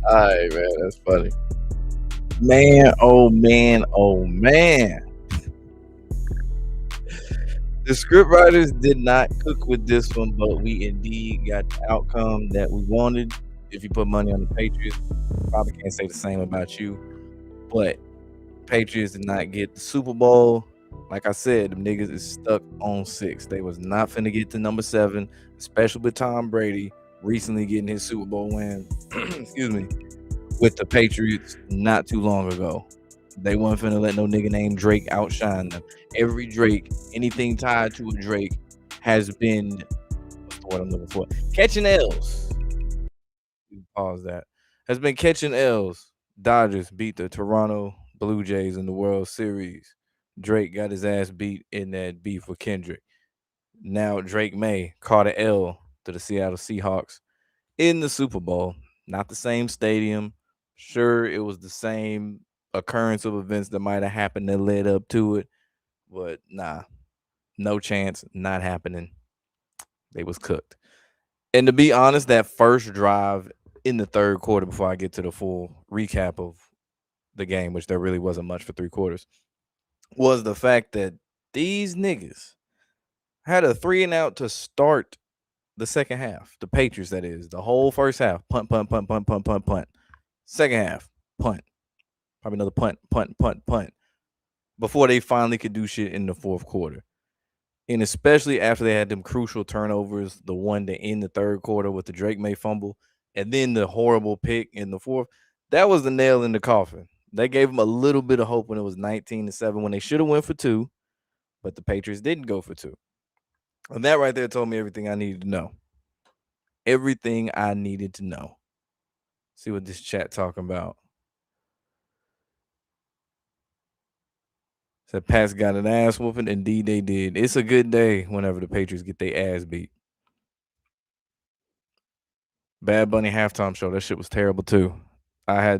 All right, man. That's funny. Man, oh man, oh man. The scriptwriters did not cook with this one, but we indeed got the outcome that we wanted. If you put money on the Patriots, probably can't say the same about you. But Patriots did not get the Super Bowl. Like I said, them niggas is stuck on 6. They was not finna get to number 7, especially with Tom Brady recently getting his Super Bowl win. Excuse me, with the Patriots not too long ago. They wasn't finna let no nigga named Drake outshine them. Every Drake, anything tied to a Drake, has been what's the word I'm looking for? Catching L's. Pause that. Has been catching L's. Dodgers beat the Toronto Blue Jays in the World Series. Drake got his ass beat in that beef with Kendrick. Now Drake May caught an L to the Seattle Seahawks in the Super Bowl. Not the same stadium. Sure, it was the same occurrence of events that might have happened that led up to it, but nah, no chance, not happening. They was cooked. And to be honest, that first drive in the third quarter, before I get to the full recap of the game, which there really wasn't much for 3 quarters, was the fact that these niggas had a 3-and-out to start the second half. The Patriots, that is. The whole first half. Punt, punt, punt, punt, punt, punt, punt. Second half, punt. Probably another punt, punt, punt, punt. Before they finally could do shit in the fourth quarter. And especially after they had them crucial turnovers, the one to end the third quarter with the Drake May fumble, and then the horrible pick in the fourth. That was the nail in the coffin. They gave them a little bit of hope when it was 19-7 when they should have went for 2, but the Patriots didn't go for 2. And that right there told me everything I needed to know. Everything I needed to know. See what this chat talking about. Said Pats got an ass whooping. Indeed, they did. It's a good day whenever the Patriots get their ass beat. Bad Bunny halftime show. That shit was terrible too.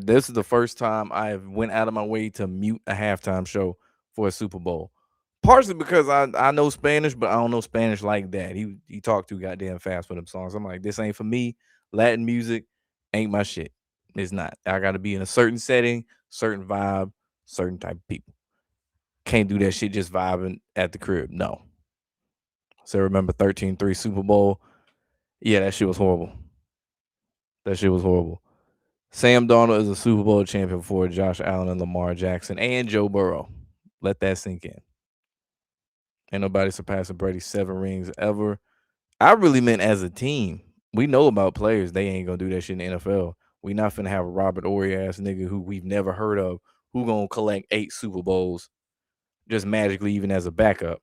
This is the first time I have went out of my way to mute a halftime show for a Super Bowl. Partially because I know Spanish, but I don't know Spanish like that. He talked too goddamn fast for them songs. I'm like, this ain't for me. Latin music ain't my shit. It's not. I got to be in a certain setting, certain vibe, certain type of people. Can't do that shit just vibing at the crib. No. So remember 13-3 Super Bowl? Yeah, that shit was horrible. That shit was horrible. Sam Darnold is a Super Bowl champion for Josh Allen and Lamar Jackson and Joe Burrow. Let that sink in. Ain't nobody surpassing Brady's 7 rings ever. I really meant as a team. We know about players. They ain't going to do that shit in the NFL. We not finna have a Robert Ory ass nigga who we've never heard of who going to collect 8 Super Bowls just magically even as a backup.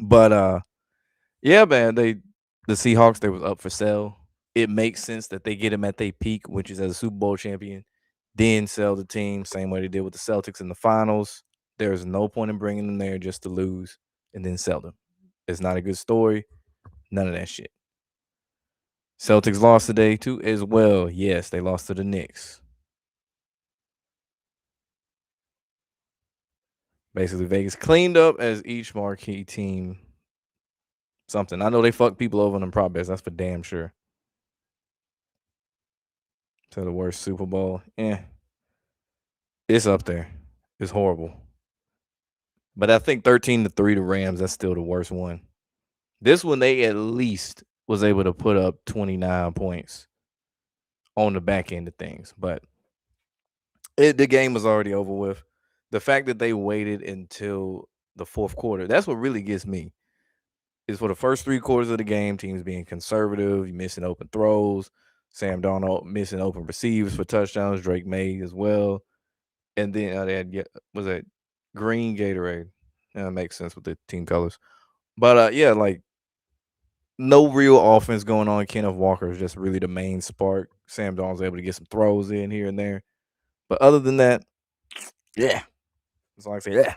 But yeah, man, the Seahawks, they was up for sale. It makes sense that they get him at their peak, which is as a Super Bowl champion, then sell the team, same way they did with the Celtics in the finals. There's no point in bringing them there just to lose and then sell them. It's not a good story. None of that shit. Celtics lost today too as well. Yes, they lost to the Knicks. Basically, Vegas cleaned up as each marquee team something. I know they fuck people over in them prop bets. That's for damn sure. To the worst Super Bowl. It's up there. It's horrible. But I think 13-3 the Rams, that's still the worst one. This one, they at least was able to put up 29 points on the back end of things. But the game was already over with. The fact that they waited until the fourth quarter, that's what really gets me. Is for the first 3 quarters of the game, teams being conservative, you missing open throws, Sam Darnold missing open receivers for touchdowns, Drake May as well. And then they had was that green Gatorade? Yeah, that makes sense with the team colors. But yeah, like no real offense going on. Kenneth Walker is just really the main spark. Sam Darnold's able to get some throws in here and there. But other than that, yeah. That's all I say. Yeah.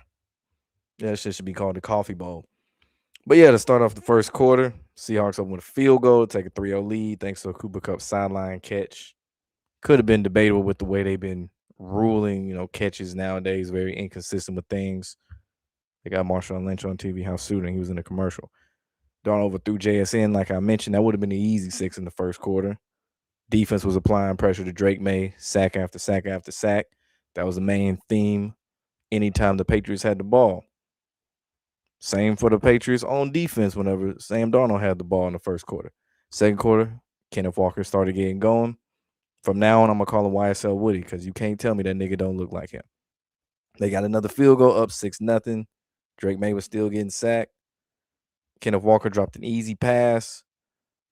Yeah, that shit should be called the coffee bowl. But yeah, to start off the first quarter, Seahawks open with a field goal, take a 3-0 lead thanks to a Cooper Cup sideline catch. Could have been debatable with the way they've been ruling, catches nowadays, very inconsistent with things. They got Marshawn Lynch on TV, how soothing. He was in a commercial. Darnold overthrew JSN, like I mentioned. That would have been the easy 6 in the first quarter. Defense was applying pressure to Drake May, sack after sack after sack. That was the main theme anytime the Patriots had the ball. Same for the Patriots on defense whenever Sam Darnold had the ball in the first quarter. Second quarter, Kenneth Walker started getting going. From now on, I'm going to call him YSL Woody because you can't tell me that nigga don't look like him. They got another field goal up 6-0. Drake May was still getting sacked. Kenneth Walker dropped an easy pass.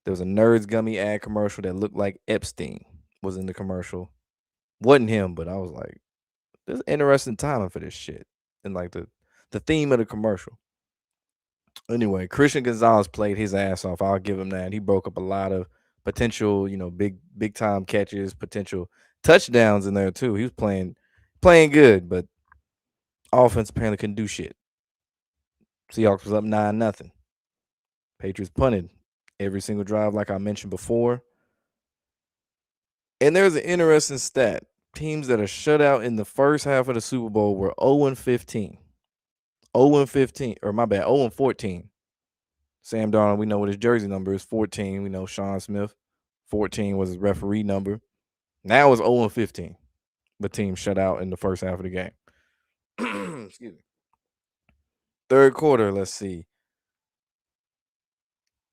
There was a Nerds Gummy ad commercial that looked like Epstein was in the commercial. Wasn't him, but I was like, there's interesting timing for this shit. And like the theme of the commercial. Anyway, Christian Gonzalez played his ass off. I'll give him that. He broke up a lot of potential, big time catches, potential touchdowns in there too. He was playing good, but offense apparently couldn't do shit. Seahawks was up 9-0. Patriots punted every single drive, like I mentioned before. And there's an interesting stat. Teams that are shut out in the first half of the Super Bowl were 0-15. 0-15, or my bad, 0-14. Sam Darnold, we know what his jersey number is, 14. We know Sean Smith, 14 was his referee number. Now it's 0-15. The team shut out in the first half of the game. Excuse me. Third quarter, let's see.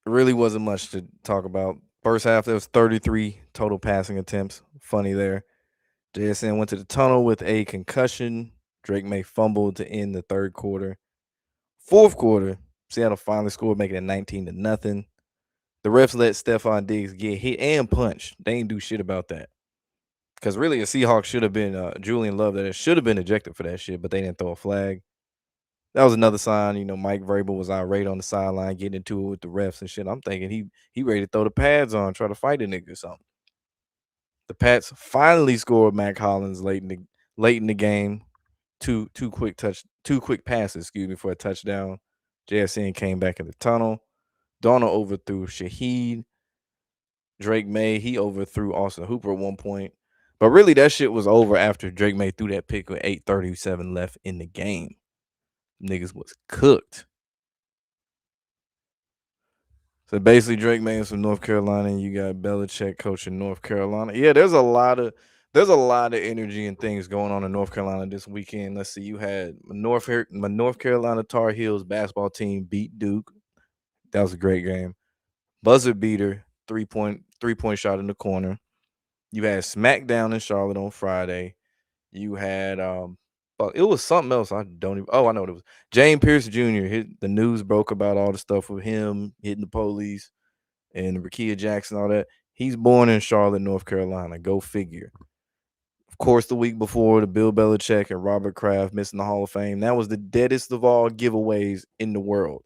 Really wasn't much to talk about. First half, there was 33 total passing attempts. Funny there. JSN went to the tunnel with a concussion. Drake May fumbled to end the third quarter. Fourth quarter, Seattle finally scored, making it 19-0. The refs let Stephon Diggs get hit and punched. They ain't do shit about that. Because really, a Seahawk should have been Julian Love. That should have been ejected for that shit, but they didn't throw a flag. That was another sign. Mike Vrabel was irate on the sideline, getting into it with the refs and shit. I'm thinking he ready to throw the pads on, try to fight a nigga or something. The Pats finally scored Mac Hollins late in the game. Two quick passes, for a touchdown. JSN came back in the tunnel. Darnold overthrew Shaheed. Drake May, he overthrew Austin Hooper at one point. But really, that shit was over after Drake May threw that pick with 8:37 left in the game. Niggas was cooked. So basically, Drake May is from North Carolina, and you got Belichick coaching North Carolina. Yeah, there's a lot of energy and things going on in North Carolina this weekend. Let's see, you had my North Carolina Tar Heels basketball team beat Duke. That was a great game. Buzzer beater, three-point shot in the corner. You had SmackDown in Charlotte on Friday. You had it was something else. I don't even. Oh, I know what it was. James Pierce Jr. The news broke about all the stuff with him hitting the police and Rakia Jackson, all that. He's born in Charlotte, North Carolina. Go figure. Of course, the week before, the Bill Belichick and Robert Kraft missing the Hall of Fame. That was the deadest of all giveaways in the world.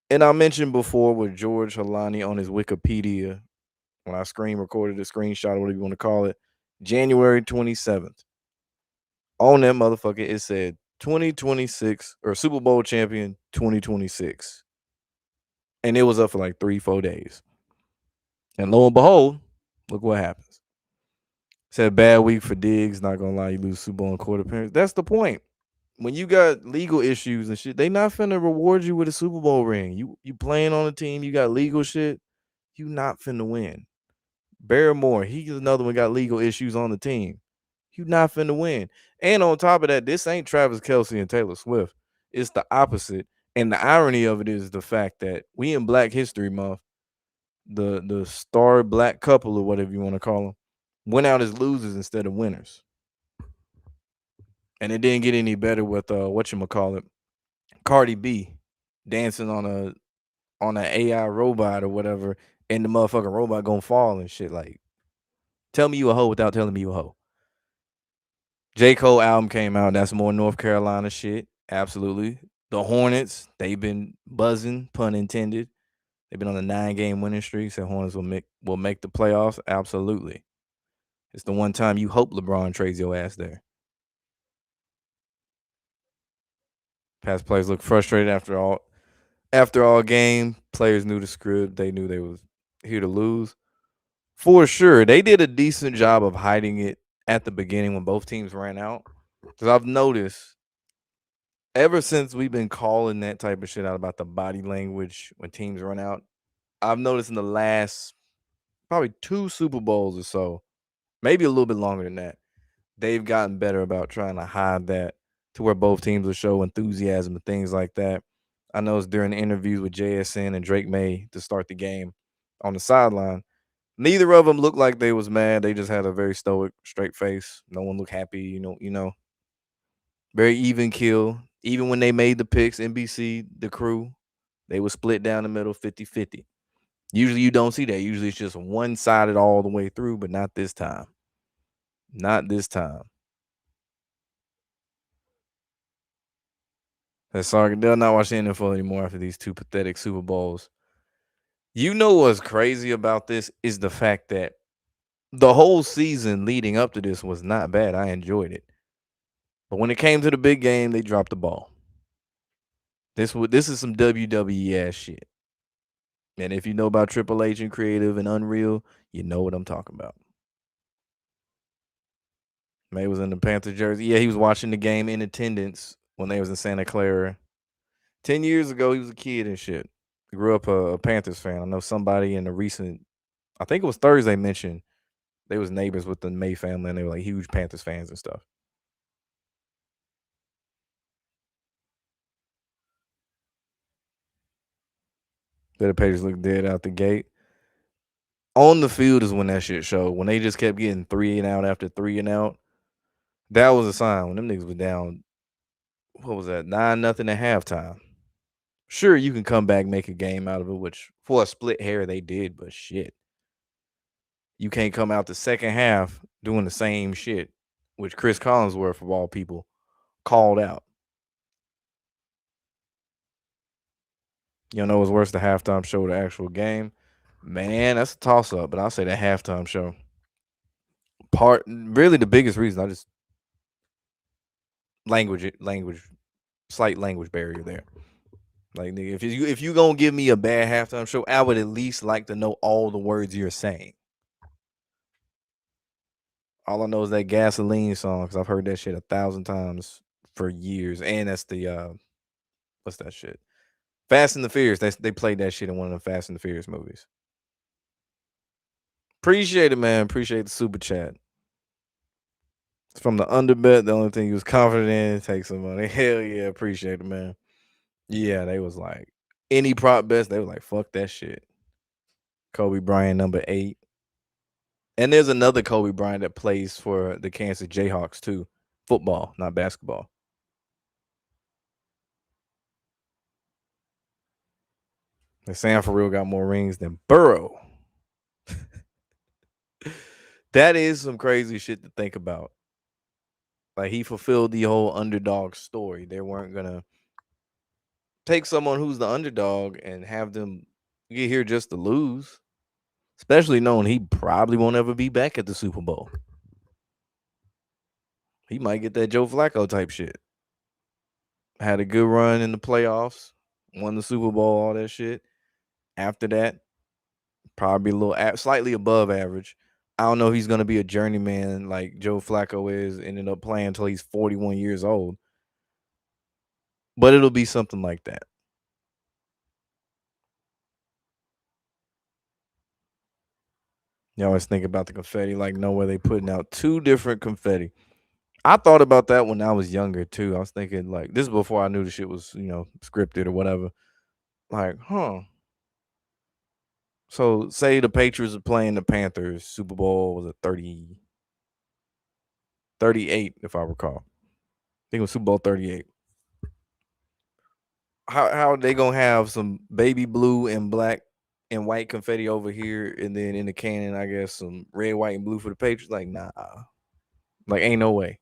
And I mentioned before with George Halani on his Wikipedia, when I recorded a screenshot, or whatever you want to call it, January 27th. On that motherfucker, it said 2026 or Super Bowl champion 2026. And it was up for like 3-4 days. And lo and behold, look what happens. Said bad week for Diggs. Not gonna lie, you lose Super Bowl and court appearance. That's the point. When you got legal issues and shit, they not finna reward you with a Super Bowl ring. You playing on a team, you got legal shit, you not finna win. Barrymore, he's another one got legal issues on the team. You not finna win. And on top of that, this ain't Travis Kelce and Taylor Swift. It's the opposite. And the irony of it is the fact that we in Black History Month, the star black couple or whatever you want to call them, went out as losers instead of winners. And it didn't get any better with whatchamacallit, Cardi B dancing on an AI robot or whatever, and the motherfucking robot gonna fall and shit. Like, tell me you a hoe without telling me you a hoe. J. Cole album came out. That's more North Carolina shit. Absolutely. The Hornets, they've been buzzing, pun intended. They've been on a 9-game winning streak. So Hornets will make the playoffs. Absolutely. It's the one time you hope LeBron trades your ass there. Past players look frustrated after all game. Players knew the script. They knew they was here to lose. For sure. They did a decent job of hiding it at the beginning when both teams ran out. Because I've noticed ever since we've been calling that type of shit out about the body language when teams run out, I've noticed in the last probably 2 Super Bowls or so, maybe a little bit longer than that. They've gotten better about trying to hide that to where both teams will show enthusiasm and things like that. I know it's during the interviews with JSN and Drake May to start the game on the sideline. Neither of them looked like they was mad. They just had a very stoic, straight face. No one looked happy, very even kill. Even when they made the picks, NBC, the crew, they were split down the middle 50-50. Usually you don't see that. Usually it's just one-sided all the way through, but not this time. Not this time. Sorry, they'll not watch the NFL anymore after these 2 pathetic Super Bowls. You know what's crazy about this is the fact that the whole season leading up to this was not bad. I enjoyed it. But when it came to the big game, they dropped the ball. This is some WWE ass shit. And if you know about Triple H and Creative and Unreal, you know what I'm talking about. May was in the Panther jersey. Yeah, he was watching the game in attendance when they was in Santa Clara. 10 years ago, he was a kid and shit. Grew up a Panthers fan. I know somebody in the recent, I think it was Thursday, mentioned they was neighbors with the May family and they were like huge Panthers fans and stuff. The Patriots looked dead out the gate. On the field is when that shit showed. When they just kept getting 3 and out after 3 and out, that was a sign. When them niggas was down, what was that, 9-0 at halftime. Sure, you can come back, make a game out of it, which for a split hair they did, but shit. You can't come out the second half doing the same shit, which Chris Collinsworth, of all people, called out. You know what's worse, the halftime show or the actual game? Man, that's a toss up, but I'll say the halftime show. Really the biggest reason, I just slight language barrier there. Like, nigga, if you gonna give me a bad halftime show, I would at least like to know all the words you're saying. All I know is that gasoline song because I've heard that shit 1,000 times for years, and that's the what's that shit? Fast and the Furious. They played that shit in one of the Fast and the Furious movies. Appreciate it, man. Appreciate the super chat. It's from the underbet. The only thing he was confident in, take some money. Hell yeah, appreciate it, man. Yeah, they was like any prop bets. They was like, fuck that shit. Kobe Bryant, number 8. And there's another Kobe Bryant that plays for the Kansas Jayhawks too. Football, not basketball. And Sam for real got more rings than Burrow. That is some crazy shit to think about. Like, he fulfilled the whole underdog story. They weren't gonna take someone who's the underdog and have them get here just to lose. Especially knowing he probably won't ever be back at the Super Bowl. He might get that Joe Flacco type shit. Had a good run in the playoffs, won the Super Bowl, all that shit. After that, probably a little slightly above average. I don't know if he's going to be a journeyman like Joe Flacco is, ended up playing until he's 41 years old. But it'll be something like that. You always think about the confetti like nowhere. They putting out 2 different confetti. I thought about that when I was younger too. I was thinking like this is before I knew the shit was, scripted or whatever. Like, so say the Patriots are playing the Panthers. Super Bowl was a 38, if I recall. I think it was Super Bowl 38. How are they gonna have some baby blue and black and white confetti over here, and then in the cannon, I guess some red, white, and blue for the Patriots? Like, nah. Like, ain't no way.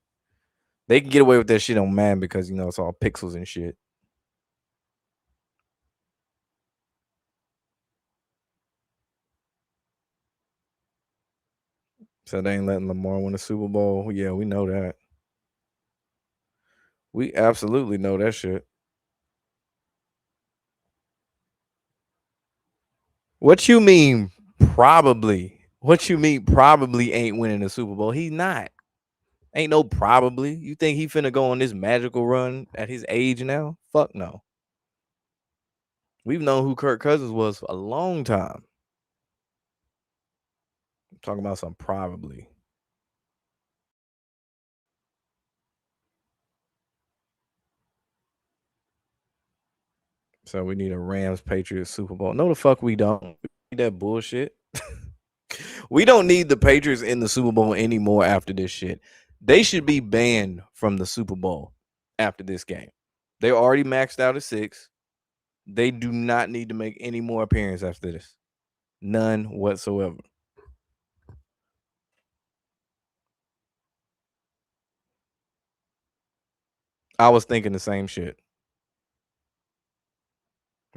They can get away with that shit on Madden because it's all pixels and shit. So they ain't letting Lamar win the Super Bowl. Yeah, we know that. We absolutely know that shit. What you mean probably? What you mean probably ain't winning the Super Bowl? He's not. Ain't no probably. You think he finna go on this magical run at his age now? Fuck no. We've known who Kirk Cousins was for a long time. Talking about some probably. So we need a Rams Patriots Super Bowl. No, the fuck we don't. We need that bullshit. We don't need the Patriots in the Super Bowl anymore after this shit. They should be banned from the Super Bowl after this game. They're already maxed out at 6. They do not need to make any more appearances after this. None whatsoever. I was thinking the same shit.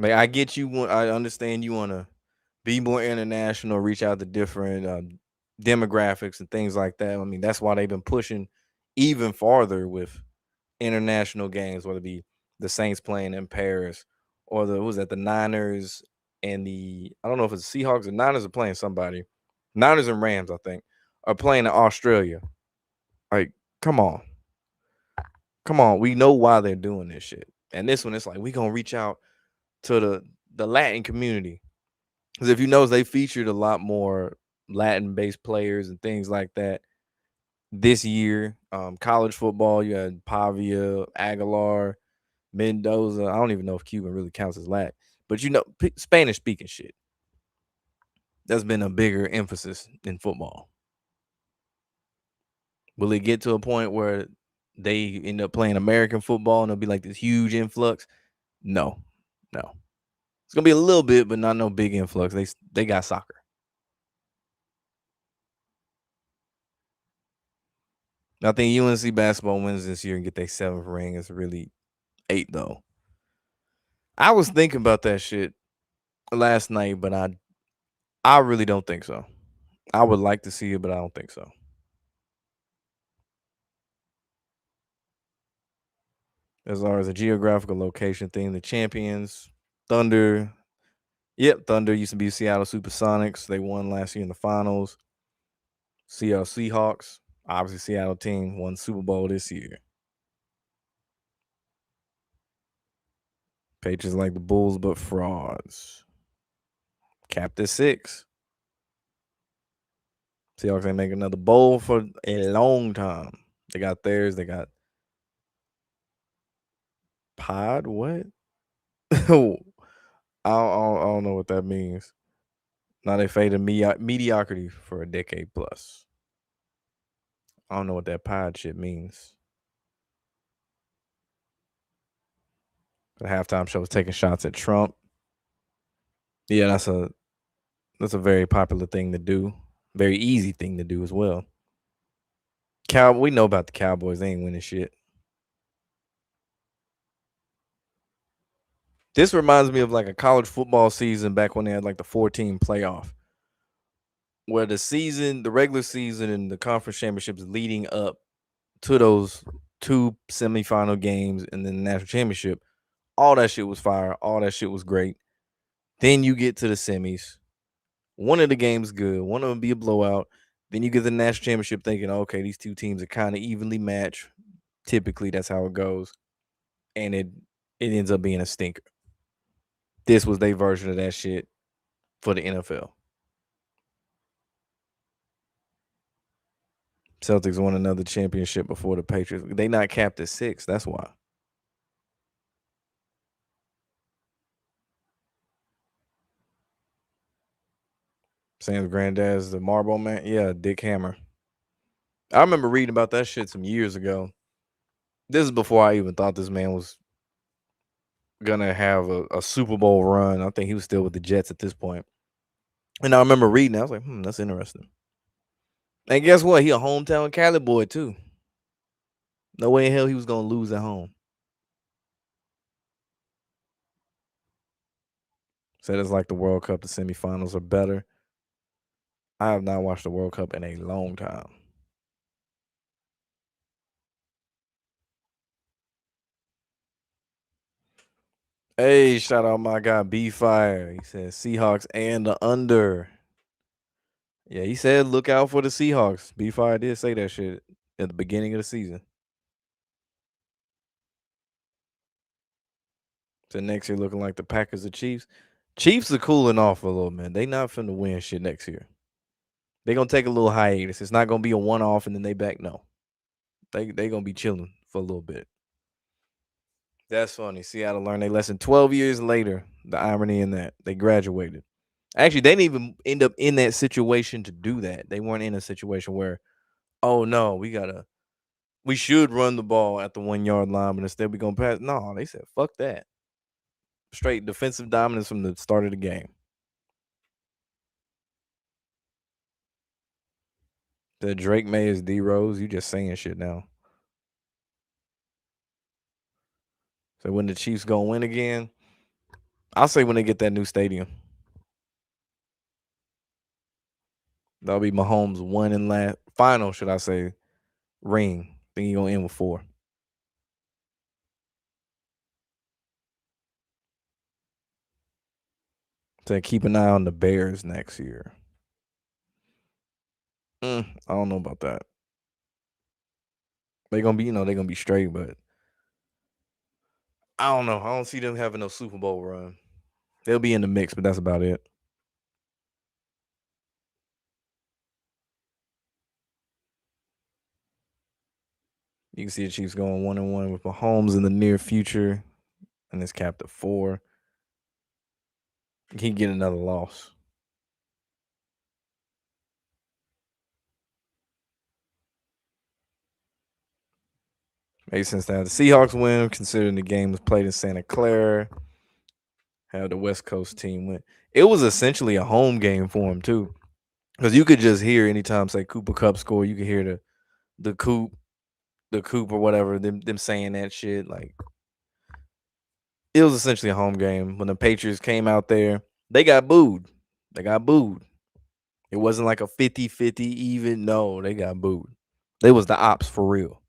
Like I get you want I understand you want to be more international, reach out to different demographics and things like that. I mean, that's why they've been pushing even farther with international games, whether it be the Saints playing in Paris or the what was that the Niners and the I don't know if it's the Seahawks. The Niners are playing somebody. Niners and Rams, I think, are playing in Australia. Like, come on, come on. We know why they're doing this shit. And this one, it's like we gonna reach out to the Latin community because if you notice, they featured a lot more Latin-based players and things like that this year. College football, you had Pavia, Aguilar, Mendoza. I don't even know if Cuban really counts as Latin, but Spanish speaking shit. That's been a bigger emphasis in football. Will it get to a point where they end up playing American football and it'll be like this huge influx? No, no. It's gonna be a little bit, but not no big influx. They got soccer. I think UNC basketball wins this year and get their 7th ring. It's really 8 though. I was thinking about that shit last night, but I really don't think so. I would like to see it, but I don't think so. As far as a geographical location thing, the champions, Thunder. Yep, Thunder used to be Seattle Supersonics. They won last year in the finals. Seattle Seahawks, obviously Seattle team, won Super Bowl this year. Patriots like the Bulls, but frauds. Capped at 6. Seahawks ain't make another bowl for a long time. They got theirs. They got Pod. What? I don't know what that means. Now they faded mediocrity for a decade plus. I don't know what that pod shit means. The halftime show was taking shots at Trump. Yeah, that's a very popular thing to do. Very easy thing to do as well. We know about the Cowboys. They ain't winning shit. This reminds me of like a college football season back when they had like the 14 playoff, where the regular season and the conference championships leading up to those 2 semifinal games and then the national championship, all that shit was fire. All that shit was great. Then you get to the semis. One of the games good. One of them be a blowout. Then you get the national championship thinking, okay, these 2 teams are kind of evenly matched. Typically, that's how it goes. And it ends up being a stinker. This was their version of that shit for the NFL. Celtics won another championship before the Patriots. They not capped at 6. That's why. Sam's granddad's the Marble Man. Yeah, Dick Hammer. I remember reading about that shit some years ago. This is before I even thought this man was gonna have a Super Bowl run. I think he was still with the Jets at this point. And I remember reading, I was like, that's interesting. And guess what? He a hometown Cali boy too. No way in hell he was gonna lose at home. Said it's like the World Cup. The semifinals are better. I have not watched the World Cup in a long time. Hey, shout out my guy B Fire. He said Seahawks and the under. Yeah, he said look out for the Seahawks. B Fire did say that shit at the beginning of the season. So next year looking like the Packers or Chiefs. Chiefs are cooling off a little, man. They not finna win shit next year. They're gonna take a little hiatus. It's not gonna be a one off and then they back. No, they gonna be chilling for a little bit. That's funny. Seattle learned their lesson 12 years later. The irony in that they graduated. Actually, they didn't even end up in that situation to do that. They weren't in a situation where, oh no, we should run the ball at the 1 yard line, but instead we gonna pass. No, they said fuck that. Straight defensive dominance from the start of the game. The Drake May is D Rose. You just saying shit now. So when the Chiefs gonna win again, I'll say when they get that new stadium. That'll be Mahomes' one and last final, should I say, ring. Think he gonna end with 4. So keep an eye on the Bears next year. I don't know about that. They're gonna be, they're gonna be straight, but I don't know. I don't see them having no Super Bowl run. They'll be in the mix, but that's about it. You can see the Chiefs going 1-1 with Mahomes in the near future, and it's capped at 4. He get another loss. Makes sense to have the Seahawks win, considering the game was played in Santa Clara. Have the West Coast team win. It was essentially a home game for him too, because you could just hear anytime say Cooper Cup score, you could hear the coop, the coop or whatever them saying that shit. Like it was essentially a home game. When the Patriots came out there, they got booed. They got booed. It wasn't like a 50-50 even. No, they got booed. They was the ops for real.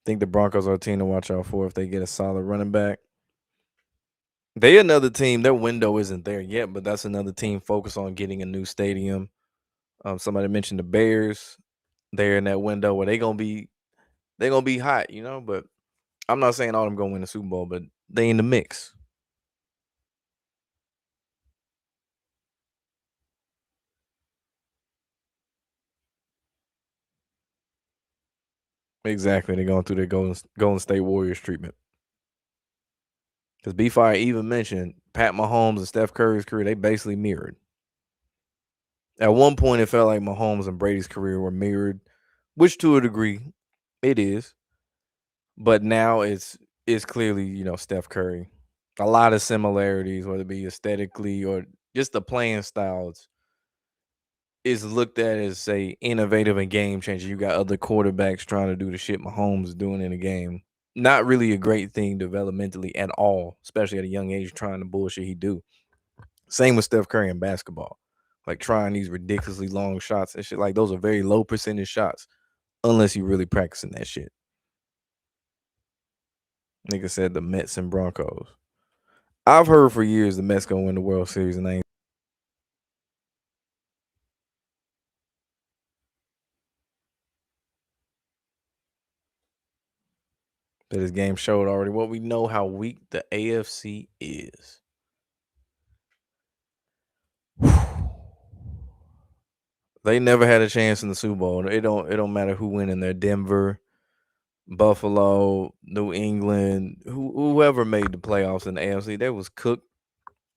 Think the Broncos are a team to watch out for if they get a solid running back. They another team. Their window isn't there yet, but that's another team focused on getting a new stadium. Somebody mentioned the Bears. They're in that window where they gonna be hot, But I'm not saying all of them gonna win the Super Bowl, but they in the mix. Exactly. They're going through their Golden State Warriors treatment. Because B-Fire even mentioned Pat Mahomes and Steph Curry's career, they basically mirrored. At one point, it felt like Mahomes and Brady's career were mirrored, which to a degree it is. But now it's clearly, Steph Curry. A lot of similarities, whether it be aesthetically or just the playing styles, is looked at as say innovative and game changer. You got other quarterbacks trying to do the shit Mahomes is doing in the game. Not really a great thing developmentally at all, especially at a young age trying the bullshit he do. Same with Steph Curry in basketball. Like trying these ridiculously long shots and shit. Like those are very low percentage shots unless you really practicing that shit. Nigga said the Mets and Broncos. I've heard for years the Mets gonna win the World Series and they ain't. That this game showed already what we know how weak the AFC is. They never had a chance in the Super Bowl. It don't matter who went in there. Denver, Buffalo, New England, whoever made the playoffs in the AFC, they was cooked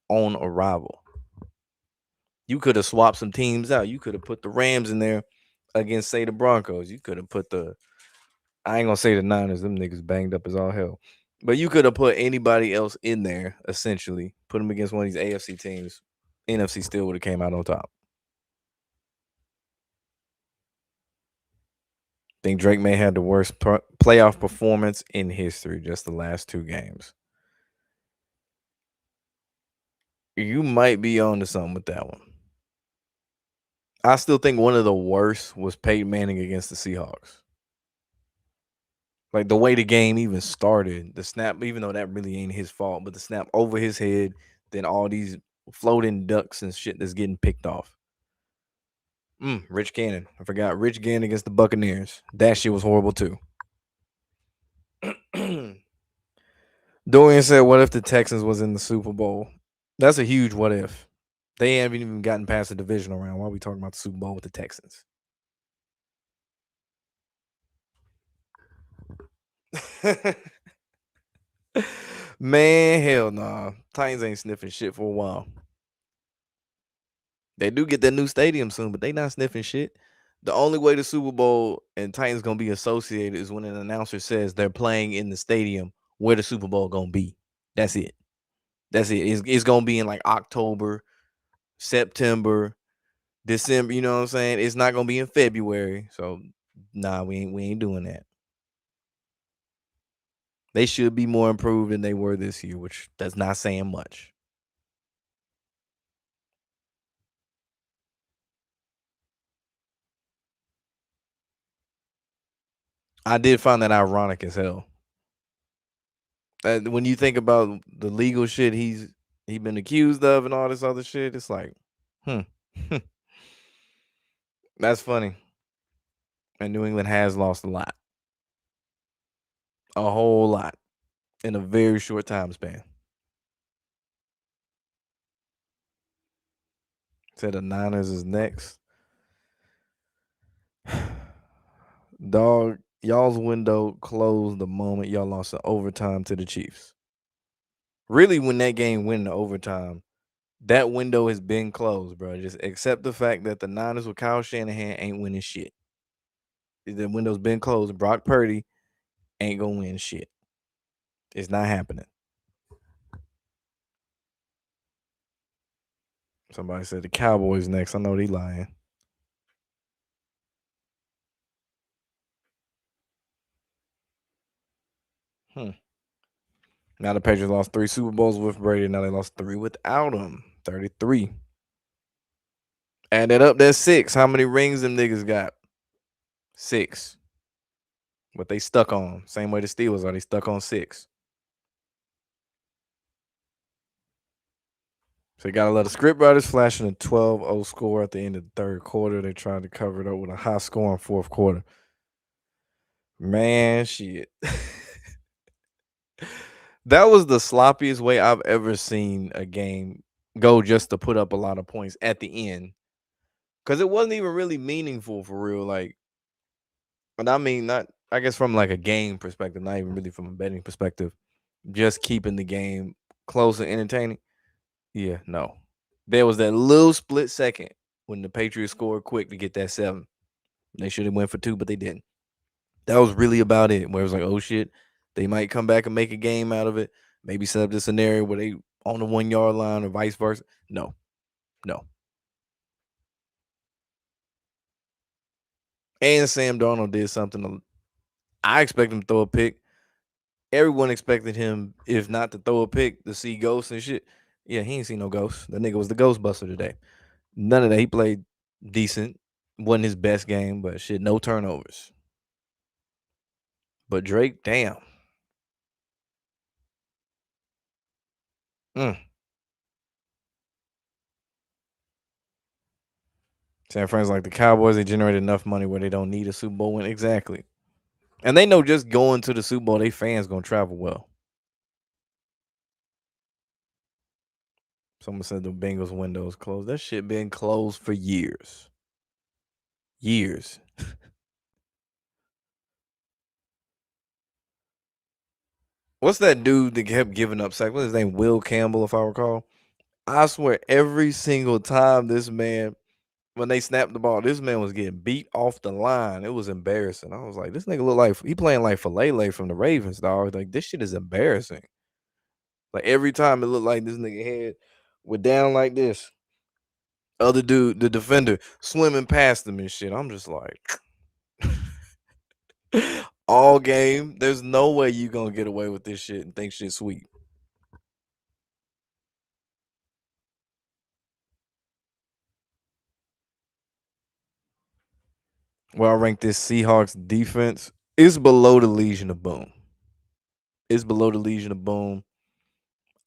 on arrival. You could have swapped some teams out. You could have put the Rams in there against, say, the Broncos. You could have put I ain't gonna say the Niners, them niggas banged up as all hell. But you could have put anybody else in there, essentially, put them against one of these AFC teams. NFC still would have came out on top. Think Drake may have the worst playoff performance in history, just the last 2 games. You might be on to something with that one. I still think one of the worst was Peyton Manning against the Seahawks. Like the way the game even started, the snap, even though that really ain't his fault, but the snap over his head, then all these floating ducks and shit that's getting picked off. Rich Gannon. I forgot Rich Gannon against the Buccaneers. That shit was horrible too. Dorian said, "What if the Texans was in the Super Bowl?" That's a huge what if. They haven't even gotten past the divisional round. Why are we talking about the Super Bowl with the Texans? Man, hell nah. Titans ain't sniffing shit for a while. They do get that new stadium soon, but they not sniffing shit. The only way the Super Bowl and Titans gonna be associated is when an announcer says they're playing in the stadium where the Super Bowl gonna be. That's it. That's it. It's gonna be in like October, September, December. You know what I'm saying? It's not gonna be in February. So nah, we ain't doing that. They should be more improved than they were this year, which that's not saying much. I did find that ironic as hell. When you think about the legal shit he been accused of and all this other shit, it's like, hmm, that's funny. And New England has lost a whole lot in a very short time span. Said the Niners is next. Dog, y'all's window closed the moment y'all lost in overtime to the Chiefs. Really, when that game went to overtime, that window has been closed, bro. Just accept the fact that the Niners with Kyle Shanahan ain't winning shit. The window's been closed. Brock Purdy ain't gonna win shit. It's not happening. Somebody said the Cowboys next. I know they lying. Hmm. Now the Patriots lost 3 Super Bowls with Brady. Now they lost 3 without him. 33. Add that up, that's 6. How many rings them niggas got? 6. What they stuck on. Same way the Steelers are. They stuck on 6. So you gotta let the scriptwriters flashing a 12-0 score at the end of the third quarter. They tried to cover it up with a high scoring fourth quarter. Man, shit. That was the sloppiest way I've ever seen a game go just to put up a lot of points at the end. Cause it wasn't even really meaningful for real. Like, and I mean not I guess from like a game perspective, not even really from a betting perspective, just keeping the game close and entertaining. Yeah, no. There was that little split second when the Patriots scored quick to get that 7. They should have went for 2, but they didn't. That was really about it. Where it was like, oh shit, they might come back and make a game out of it. Maybe set up this scenario where they on the 1 yard line or vice versa. No, no. And Sam Darnold did something. I expect him to throw a pick. Everyone expected him, if not to throw a pick, to see ghosts and shit. Yeah, he ain't seen no ghosts. That nigga was the Ghostbuster today. None of that. He played decent. Wasn't his best game, but shit, no turnovers. But Drake, damn. Mm. San Fran's like the Cowboys. They generate enough money where they don't need a Super Bowl win. Exactly. And they know just going to the Super Bowl, they fans gonna travel well. Someone said the Bengals windows closed. That shit been closed for years. Years. What's that dude that kept giving up sacks? What's his name? Will Campbell, if I recall. I swear, every single time this man, when they snapped the ball, this man was getting beat off the line. It was embarrassing. I was like, this nigga look like he playing like Falele from the Ravens, dog. Like this shit is embarrassing. Like every time it looked like this nigga head went down like this. Other dude, the defender, swimming past him and shit. I'm just like, all game. There's no way you gonna get away with this shit and think shit sweet. Where I rank this Seahawks defense is below the Legion of Boom. It's below the Legion of Boom.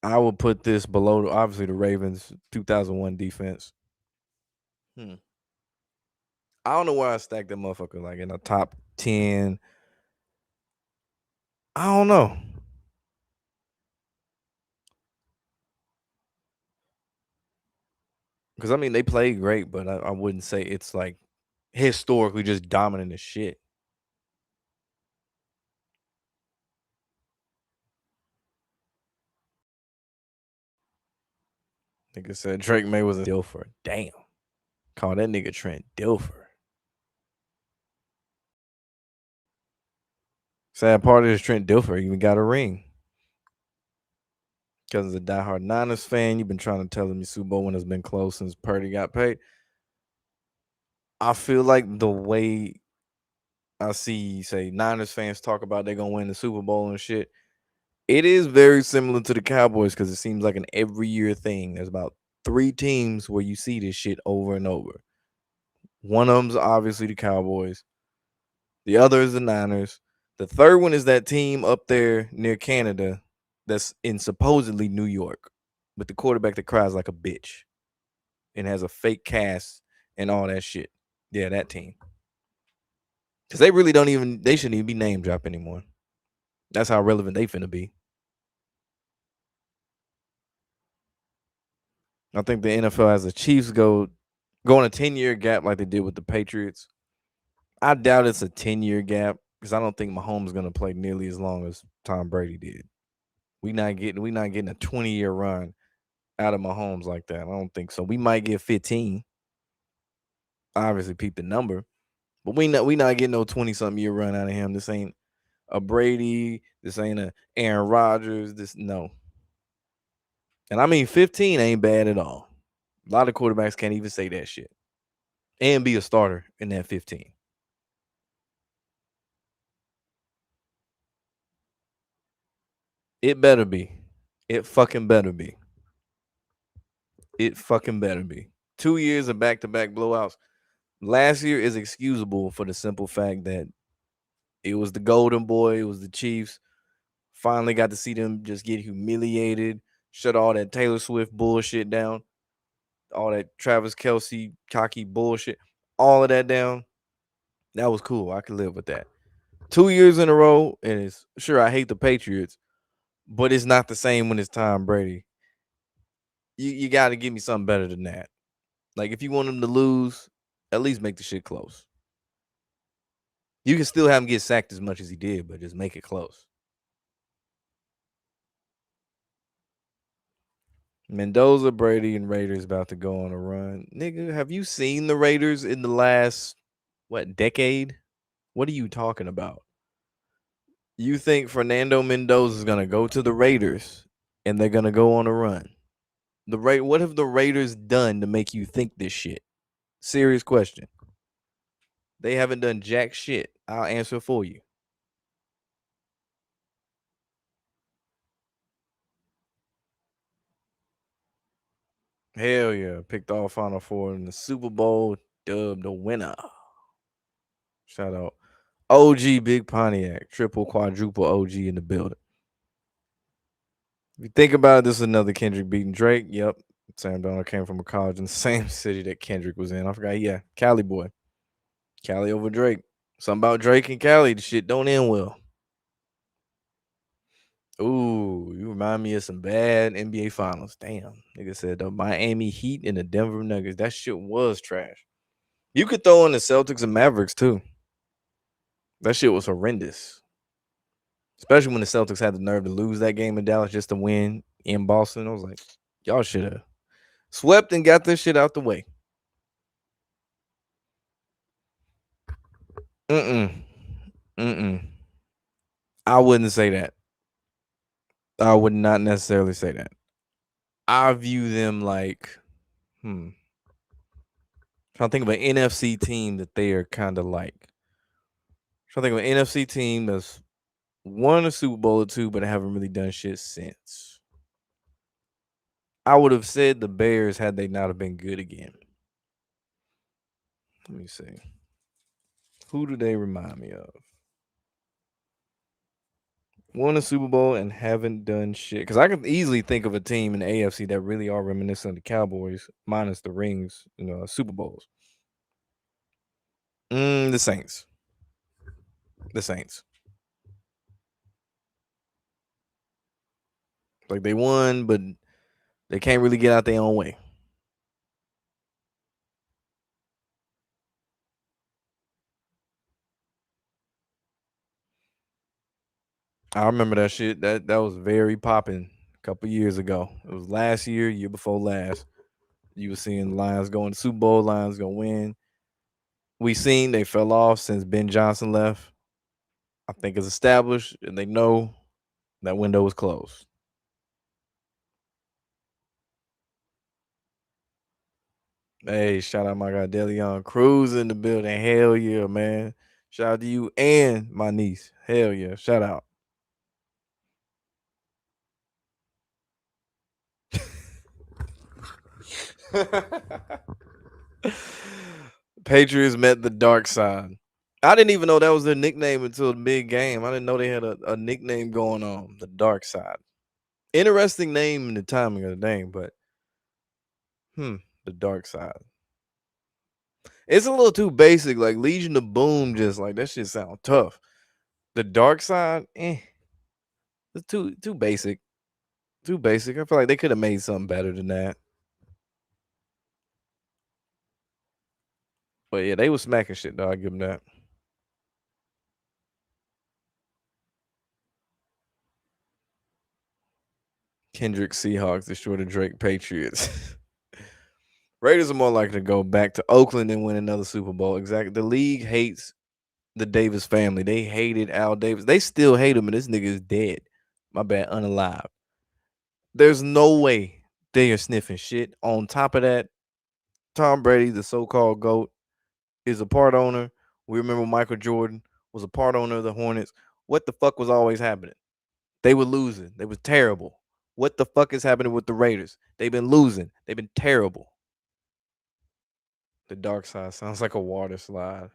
I would put this below obviously the Ravens 2001 defense. Hmm. I don't know where I stack that motherfucker like in the top 10. I don't know. Because I mean, they played great, but I wouldn't say it's like historically just dominant as shit. Nigga said Drake May was a Dilfer. Damn. Call that nigga Trent Dilfer. Sad part is Trent Dilfer even got a ring. Because as a diehard Niners fan, you've been trying to tell him your Super Bowl win has been close since Purdy got paid. I feel like the way I see, say, Niners fans talk about they're gonna win the Super Bowl and shit, it is very similar to the Cowboys because it seems like an every year thing. There's about 3 teams where you see this shit over and over. One of them's obviously the Cowboys. The other is the Niners. The third one is that team up there near Canada that's in supposedly New York, with the quarterback that cries like a bitch and has a fake cast and all that shit. Yeah, that team. Because they really don't even, they shouldn't even be name dropped anymore. That's how relevant they finna be. I think the NFL has the Chiefs go on a 10-year gap like they did with the Patriots. I doubt it's a 10-year gap because I don't think Mahomes is gonna play nearly as long as Tom Brady did. We not getting a 20-year run out of Mahomes like that. I don't think so. We might get 15. Obviously, peep the number, but we not getting no 20-something year run out of him. This ain't a Brady. This ain't a Aaron Rodgers. This no. And I mean 15 ain't bad at all. A lot of quarterbacks can't even say that shit and be a starter in that 15. It better be. It fucking better be. It fucking better be. 2 years of back-to-back blowouts. Last year is excusable for the simple fact that it was the Golden Boy, it was the Chiefs. Finally got to see them just get humiliated, shut all that Taylor Swift bullshit down, all that Travis Kelsey cocky bullshit, all of that down. That was cool. I could live with that. 2 years in a row, and it's sure I hate the Patriots, but it's not the same when it's Tom Brady. You got to give me something better than that. Like if you want him to lose, at least make the shit close. You can still have him get sacked as much as he did, but just make it close. Mendoza, Brady, and Raiders about to go on a run. Nigga, have you seen the Raiders in the last decade? What are you talking about? You think Fernando Mendoza is gonna go to the Raiders and they're gonna go on a run? What have the Raiders done to make you think this shit? Serious question. They haven't done jack shit. I'll answer for you. Hell yeah. Picked all Final Four in the Super Bowl, dubbed the winner. Shout out. OG Big Pontiac, triple quadruple OG in the building. If you think about it, this is another Kendrick beating Drake. Yep. Sam Donald came from a college in the same city that Kendrick was in. I forgot. Yeah. Cali boy. Cali over Drake. Something about Drake and Cali. The shit don't end well. Ooh, you remind me of some bad NBA finals. Damn. Nigga said the Miami Heat and the Denver Nuggets. That shit was trash. You could throw in the Celtics and Mavericks too. That shit was horrendous. Especially when the Celtics had the nerve to lose that game in Dallas just to win in Boston. I was like, y'all should have swept and got this shit out the way. Mm-mm. Mm-mm. I wouldn't say that. I would not necessarily say that. I view them like, trying to think of an NFC team that they are kind of like. Trying to think of an NFC team that's won a Super Bowl or two, but haven't really done shit since. I would have said the Bears had they not have been good again. Let me see. Who do they remind me of? Won a Super Bowl and haven't done shit. Because I could easily think of a team in the AFC that really are reminiscent of the Cowboys, minus the rings, Super Bowls. The Saints. The Saints. Like they won, but they can't really get out their own way. I remember that shit. That was very popping a couple years ago. It was last year, year before last. You were seeing Lions going to Super Bowl, Lions gonna win. We seen they fell off since Ben Johnson left. I think it's established, and they know that window is closed. Hey, shout out my guy Deleon Cruz in the building. Hell yeah, man. Shout out to you and my niece. Hell yeah. Shout out. Patriots met the dark side. I didn't even know that was their nickname until the big game. I didn't know they had a nickname going on, the dark side. Interesting name and the timing of the name, but hmm, the dark side. It's a little too basic. Like Legion of Boom, just like that shit sound tough. The dark side, it's too basic. Too basic. I feel like they could have made something better than that. But yeah, they was smacking shit, though. I give them that. Kendrick Seahawks destroy the Drake Patriots. Raiders are more likely to go back to Oakland and win another Super Bowl. Exactly. The league hates the Davis family. They hated Al Davis. They still hate him, and this nigga is dead. My bad, unalive. There's no way they are sniffing shit. On top of that, Tom Brady, the so-called GOAT, is a part owner. We remember Michael Jordan was a part owner of the Hornets. What the fuck was always happening? They were losing. They was terrible. What the fuck is happening with the Raiders? They've been losing. They've been terrible. The dark side sounds like a water slide.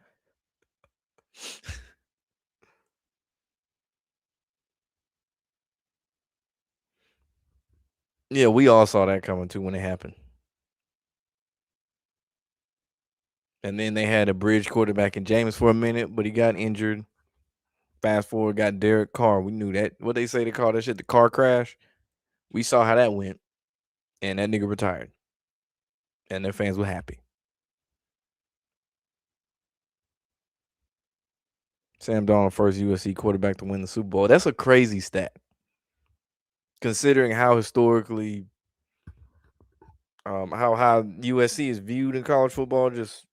Yeah, we all saw that coming too when it happened. And then they had a bridge quarterback in James for a minute, but he got injured. Fast forward, got Derek Carr. We knew that. What they say they call that shit the car crash. We saw how that went, and that nigga retired, and their fans were happy. Sam Darnold, first USC quarterback to win the Super Bowl. That's a crazy stat, considering how historically, how USC is viewed in college football, just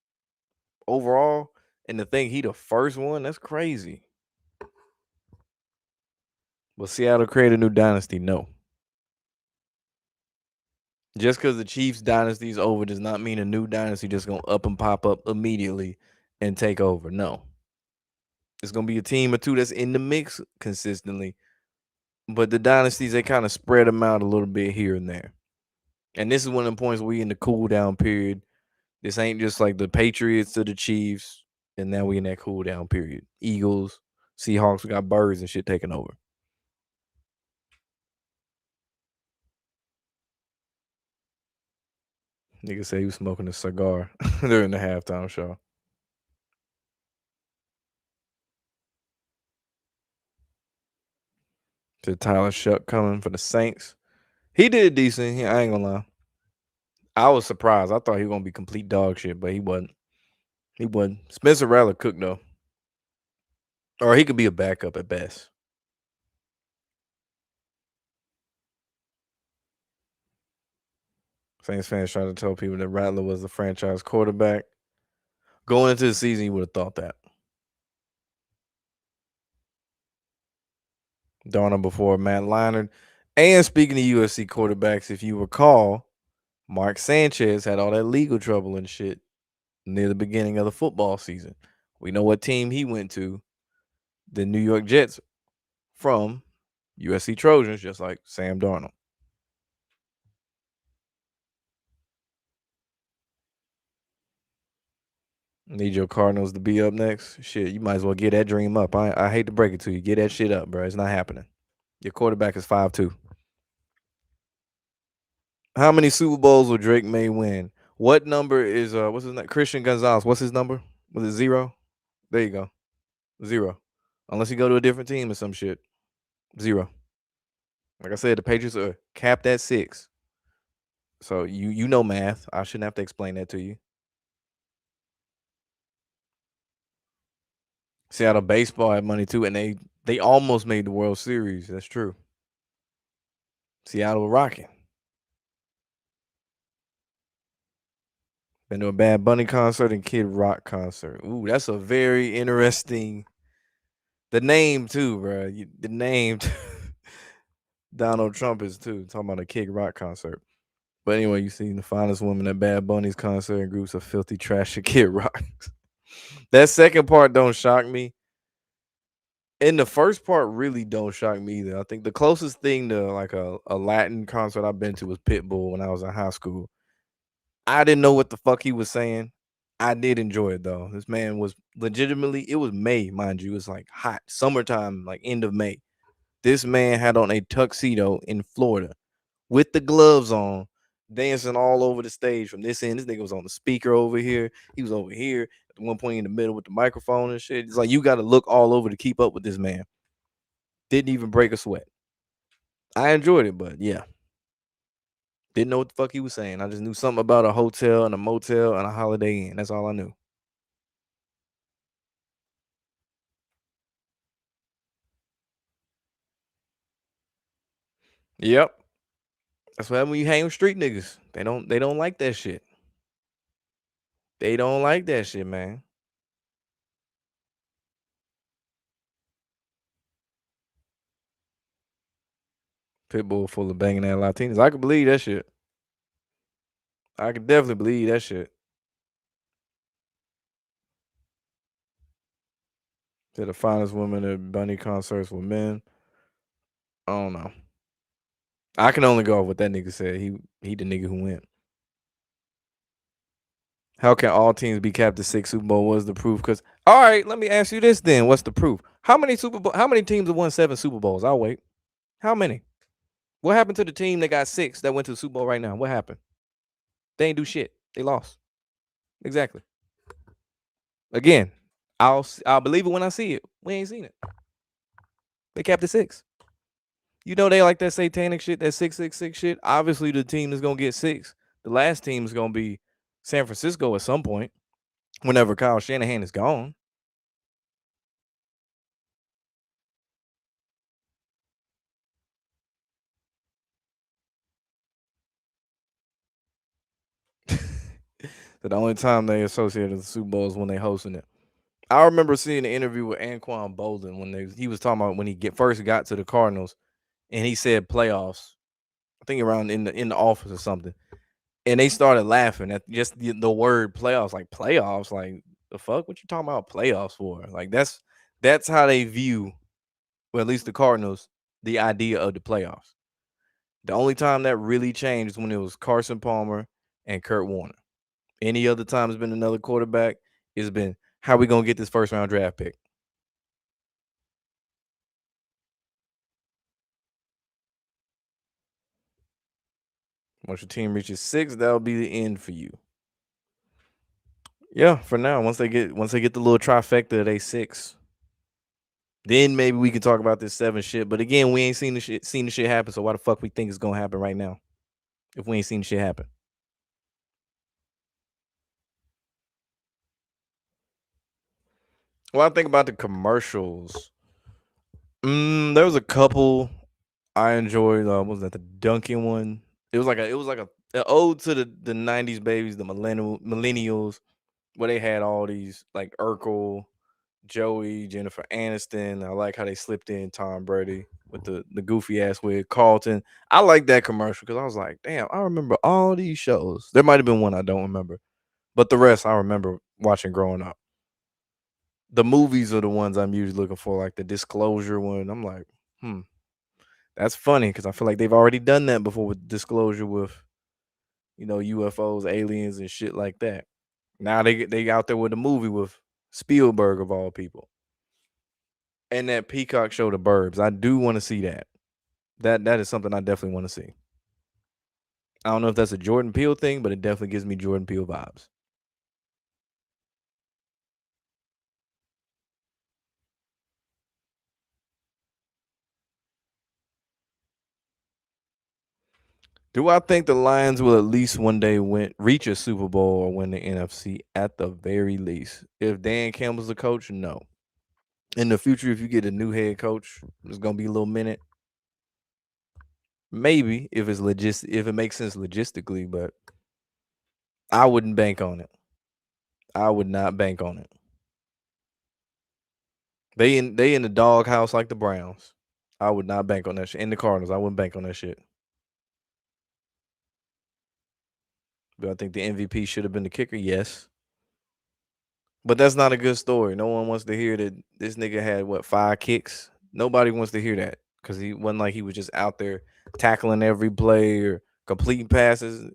overall. And to think he the first one, that's crazy. Will Seattle create a new dynasty? No. Just because the Chiefs dynasty is over does not mean a new dynasty just gonna up and pop up immediately and take over. No. It's gonna be a team or two that's in the mix consistently. But the dynasties, they kind of spread them out a little bit here and there. And this is one of the points we in the cool down period. This ain't just like the Patriots to the Chiefs, and now we in that cool down period. Eagles, Seahawks, we got birds and shit taking over. Nigga said he was smoking a cigar during the halftime show. To Tyler Shuck coming for the Saints. He did decent. I ain't gonna lie. I was surprised. I thought he was gonna be complete dog shit, but he wasn't. He wasn't. Spencer Rattler cooked though, or he could be a backup at best. Saints fans trying to tell people that Rattler was the franchise quarterback. Going into the season, you would have thought that. Darnold before Matt Leinart. And speaking of USC quarterbacks, if you recall, Mark Sanchez had all that legal trouble and shit near the beginning of the football season. We know what team he went to, the New York Jets, from USC Trojans, just like Sam Darnold. Need your Cardinals to be up next. Shit, you might as well get that dream up. I hate to break it to you. Get that shit up, bro. It's not happening. Your quarterback is 5'2". How many Super Bowls will Drake May win? What number is what's his name? Christian Gonzalez. What's his number? Was it 0? There you go. 0. Unless you go to a different team or some shit. 0. Like I said, the Patriots are capped at 6. So you know math. I shouldn't have to explain that to you. Seattle baseball had money too, and they almost made the World Series. That's true. Seattle rocking. Been to a Bad Bunny concert and Kid Rock concert. Ooh, that's a very interesting. The name too, bro. The name Donald Trump is too. Talking about a Kid Rock concert. But anyway, you seen the finest woman at Bad Bunny's concert and groups of filthy trash at Kid Rock. That second part don't shock me. And the first part really don't shock me either. I think the closest thing to like a Latin concert I've been to was Pitbull when I was in high school. I didn't know what the fuck he was saying. I did enjoy it though. This man was legitimately, it was May, mind you. It was like hot summertime, like end of May. This man had on a tuxedo in Florida with the gloves on, dancing all over the stage from this end. This nigga was on the speaker over here. He was over here at one point in the middle with the microphone and shit. It's like you got to look all over to keep up with this man. Didn't even break a sweat. I enjoyed it, but yeah, didn't know what the fuck he was saying. I just knew something about a hotel and a motel and a Holiday Inn. That's all I knew. Yep. That's what happens when you hang with street niggas. They don't like that shit. They don't like that shit, man. Pitbull full of banging ass Latinas. I could believe that shit. I could definitely believe that shit. Said the finest women at Bunny concerts were men. I don't know. I can only go off what that nigga said. He the nigga who went. How can all teams be capped to six Super Bowl? Was the proof? Because all right, let me ask you this then. What's the proof? How many teams have won 7 Super Bowls? I'll wait. How many? What happened to the team that got 6 that went to the Super Bowl right now? What happened? They ain't do shit. They lost. Exactly. Again, I'll believe it when I see it. We ain't seen it. They capped at 6. You know they like that satanic shit, that 666 shit. Obviously, the team that's gonna get 6. The last team is gonna be San Francisco at some point. Whenever Kyle Shanahan is gone. So the only time they associated the Super Bowl is when they hosting it. I remember seeing an interview with Anquan Bolden when he was talking about when he first got to the Cardinals, and he said playoffs. I think around in the office or something, and they started laughing at just the word playoffs. Like playoffs, like the fuck? What you talking about playoffs for? Like that's how they view, well, at least the Cardinals, the idea of the playoffs. The only time that really changed is when it was Carson Palmer and Kurt Warner. Any other time it's been another quarterback, it's been how we gonna get this first round draft pick. Once your team reaches 6, that'll be the end for you. Yeah, for now. Once they get the little trifecta, they 6. Then maybe we can talk about this 7 shit. But again, we ain't seen the shit happen. So why the fuck we think it's gonna happen right now? If we ain't seen the shit happen. Well, I think about the commercials. There was a couple I enjoyed. What was that, the Dunkin' one? It was like a an ode to the 90s babies, the millennials, where they had all these like Urkel, Joey, Jennifer Aniston. I like how they slipped in Tom Brady with the goofy ass wig, Carlton. I like that commercial because I was like, damn, I remember all these shows. There might have been one I don't remember, but the rest I remember watching growing up. The movies are the ones I'm usually looking for, like the Disclosure one. I'm like, that's funny because I feel like they've already done that before with Disclosure with UFOs, aliens, and shit like that. Now they out there with a movie with Spielberg of all people. And that Peacock show, The Burbs. I do want to see that. That is something I definitely want to see. I don't know if that's a Jordan Peele thing, but it definitely gives me Jordan Peele vibes. Do I think the Lions will at least one day reach a Super Bowl or win the NFC at the very least? If Dan Campbell's the coach, no. In the future, if you get a new head coach, it's gonna be a little minute. Maybe if it's if it makes sense logistically, but I wouldn't bank on it. I would not bank on it. They in the doghouse like the Browns. I would not bank on that shit. In the Cardinals, I wouldn't bank on that shit. Do I think the MVP should have been the kicker? Yes. But that's not a good story. No one wants to hear that this nigga had what 5 kicks. Nobody wants to hear that because he wasn't like he was just out there tackling every play or completing passes.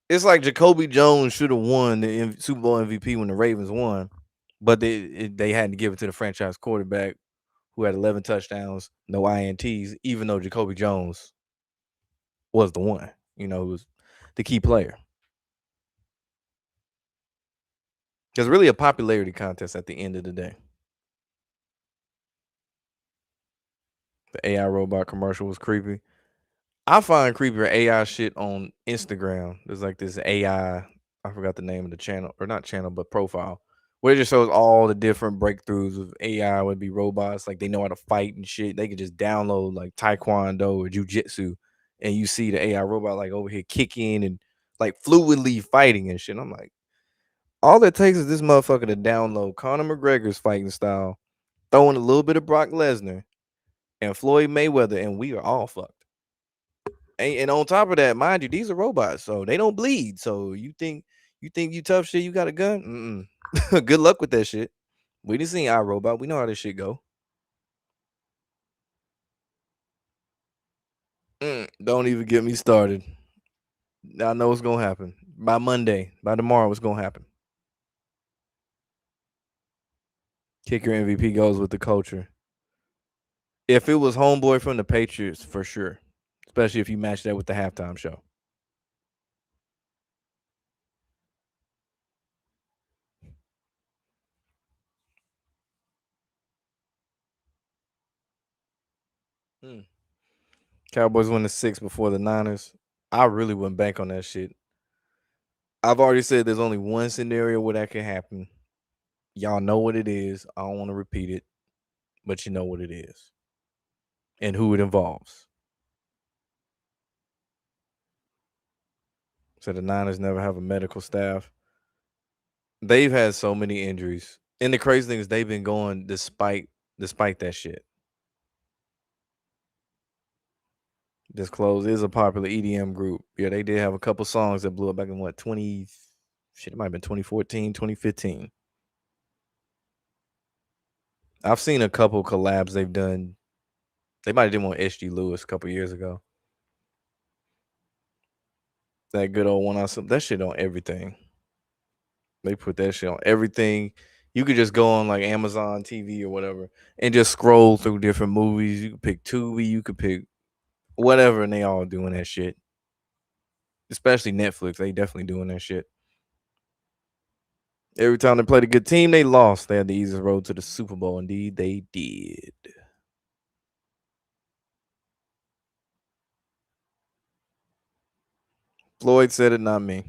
It's like Jacoby Jones should have won the Super Bowl MVP when the Ravens won, but they had to give it to the franchise quarterback who had 11 touchdowns, no ints, even though Jacoby Jones was the one. Who was the key player. It's really a popularity contest at the end of the day. The AI robot commercial was creepy. I find creepier AI shit on Instagram. There's like this I forgot the name of the channel, or not channel, but profile, where it just shows all the different breakthroughs of AI. Would be robots, like they know how to fight and shit. They could just download like taekwondo or jujitsu, and you see the AI robot like over here kicking and like fluidly fighting and shit. I'm like, all it takes is this motherfucker to download Conor McGregor's fighting style, throwing a little bit of Brock Lesnar and Floyd Mayweather, and we are all fucked. And on top of that, mind you, these are robots, so they don't bleed. So you think you tough shit, you got a gun? Good luck with that shit. We didn't see iRobot. We know how this shit go. Don't even get me started. I know what's gonna happen. By Monday, by tomorrow, what's gonna happen? Kicker MVP goes with the culture. If it was homeboy from the Patriots, for sure. Especially if you match that with the halftime show. Hmm. Cowboys win the 6 before the Niners. I really wouldn't bank on that shit. I've already said there's only one scenario where that can happen. Y'all know what it is. I don't want to repeat it, but you know what it is and who it involves. So the Niners never have a medical staff. They've had so many injuries. And the crazy thing is they've been going despite that shit. Disclose is a popular EDM group. Yeah, they did have a couple songs that blew up back in what 20 shit, it might have been 2014, 2015. I've seen a couple collabs they've done. They might have done one SG Lewis a couple years ago. That good old one on some that shit on everything. They put that shit on everything. You could just go on like Amazon TV or whatever and just scroll through different movies. You could pick Tubi, you could pick whatever, and they all doing that shit. Especially Netflix, they definitely doing that shit. Every time they played a good team, they lost. They had the easiest road to the Super Bowl. Indeed, they did. Floyd said it, not me.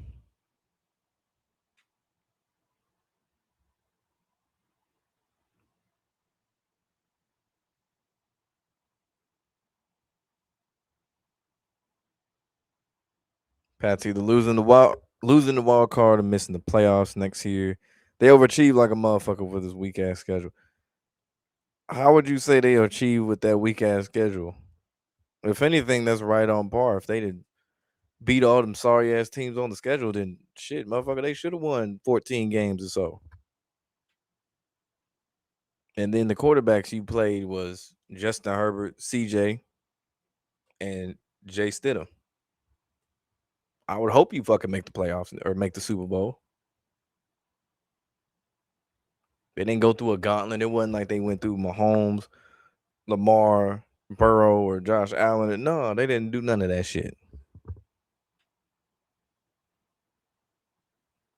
Pats either losing the wild card or missing the playoffs next year. They overachieved like a motherfucker with this weak ass schedule. How would you say they achieve with that weak ass schedule? If anything, that's right on par. If they did beat all them sorry ass teams on the schedule, then shit, motherfucker, they should have won 14 games or so. And then the quarterbacks you played was Justin Herbert, CJ, and Jay Stidham. I would hope you fucking make the playoffs or make the Super Bowl. They didn't go through a gauntlet. It wasn't like they went through Mahomes, Lamar, Burrow, or Josh Allen. No, they didn't do none of that shit.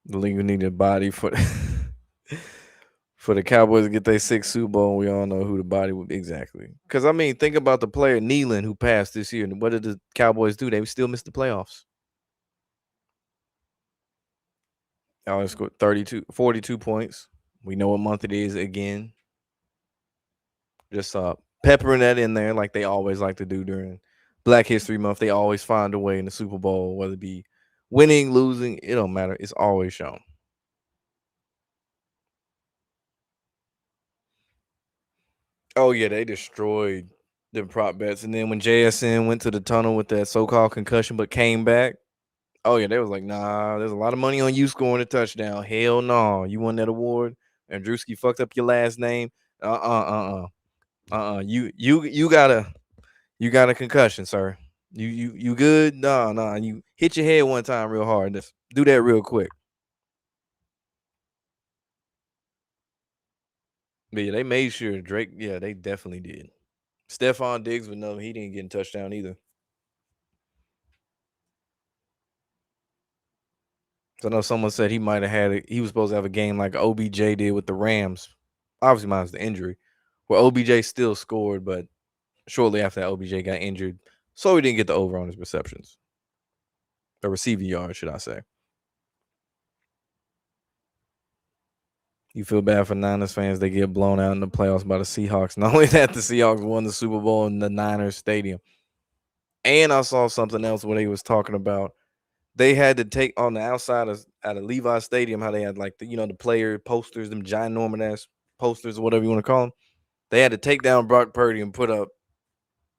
The league needed a body for for the Cowboys to get their 6th Super Bowl. And we all know who the body would exactly. Because I mean, think about the player Nealon who passed this year. And what did the Cowboys do? They still missed the playoffs. I only scored 42 points. We know what month it is again. Just peppering that in there like they always like to do during Black History Month. They always find a way in the Super Bowl, whether it be winning, losing, it don't matter. It's always shown. Oh yeah, they destroyed them prop bets. And then when JSN went to the tunnel with that so-called concussion but came back, oh yeah, they was like, nah, there's a lot of money on you scoring a touchdown. Hell no, you won that award. And Drewski fucked up your last name. You got a concussion, sir. You good? No, no. You hit your head one time real hard. Just do that real quick. But yeah, they made sure Drake. Yeah, they definitely did. Stephon Diggs with no, he didn't get a touchdown either. So I know someone said he might have he was supposed to have a game like OBJ did with the Rams. Obviously, mine's the injury, where OBJ still scored, but shortly after that, OBJ got injured, so he didn't get the over on his receptions, or receiving yards, should I say? You feel bad for Niners fans; they get blown out in the playoffs by the Seahawks. Not only that, the Seahawks won the Super Bowl in the Niners stadium, and I saw something else where they was talking about they had to take on the outside of at a Levi Stadium how they had like the player posters, them ginormous ass posters or whatever you want to call them. They had to take down Brock Purdy and put up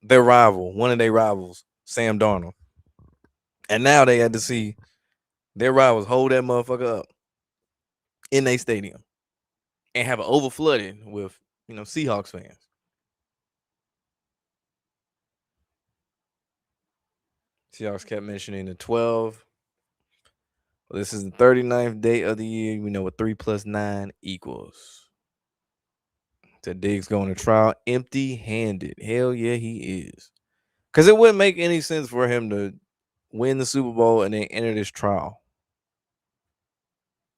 their rival, one of their rivals, Sam Darnold. And now they had to see their rivals hold that motherfucker up in their stadium and have it over flooded with Seahawks fans. Seahawks kept mentioning the 12. Well, this is the 39th day of the year. We know what 3 plus 9 equals. So Diggs going to trial empty handed. Hell yeah, he is. Because it wouldn't make any sense for him to win the Super Bowl and then enter this trial.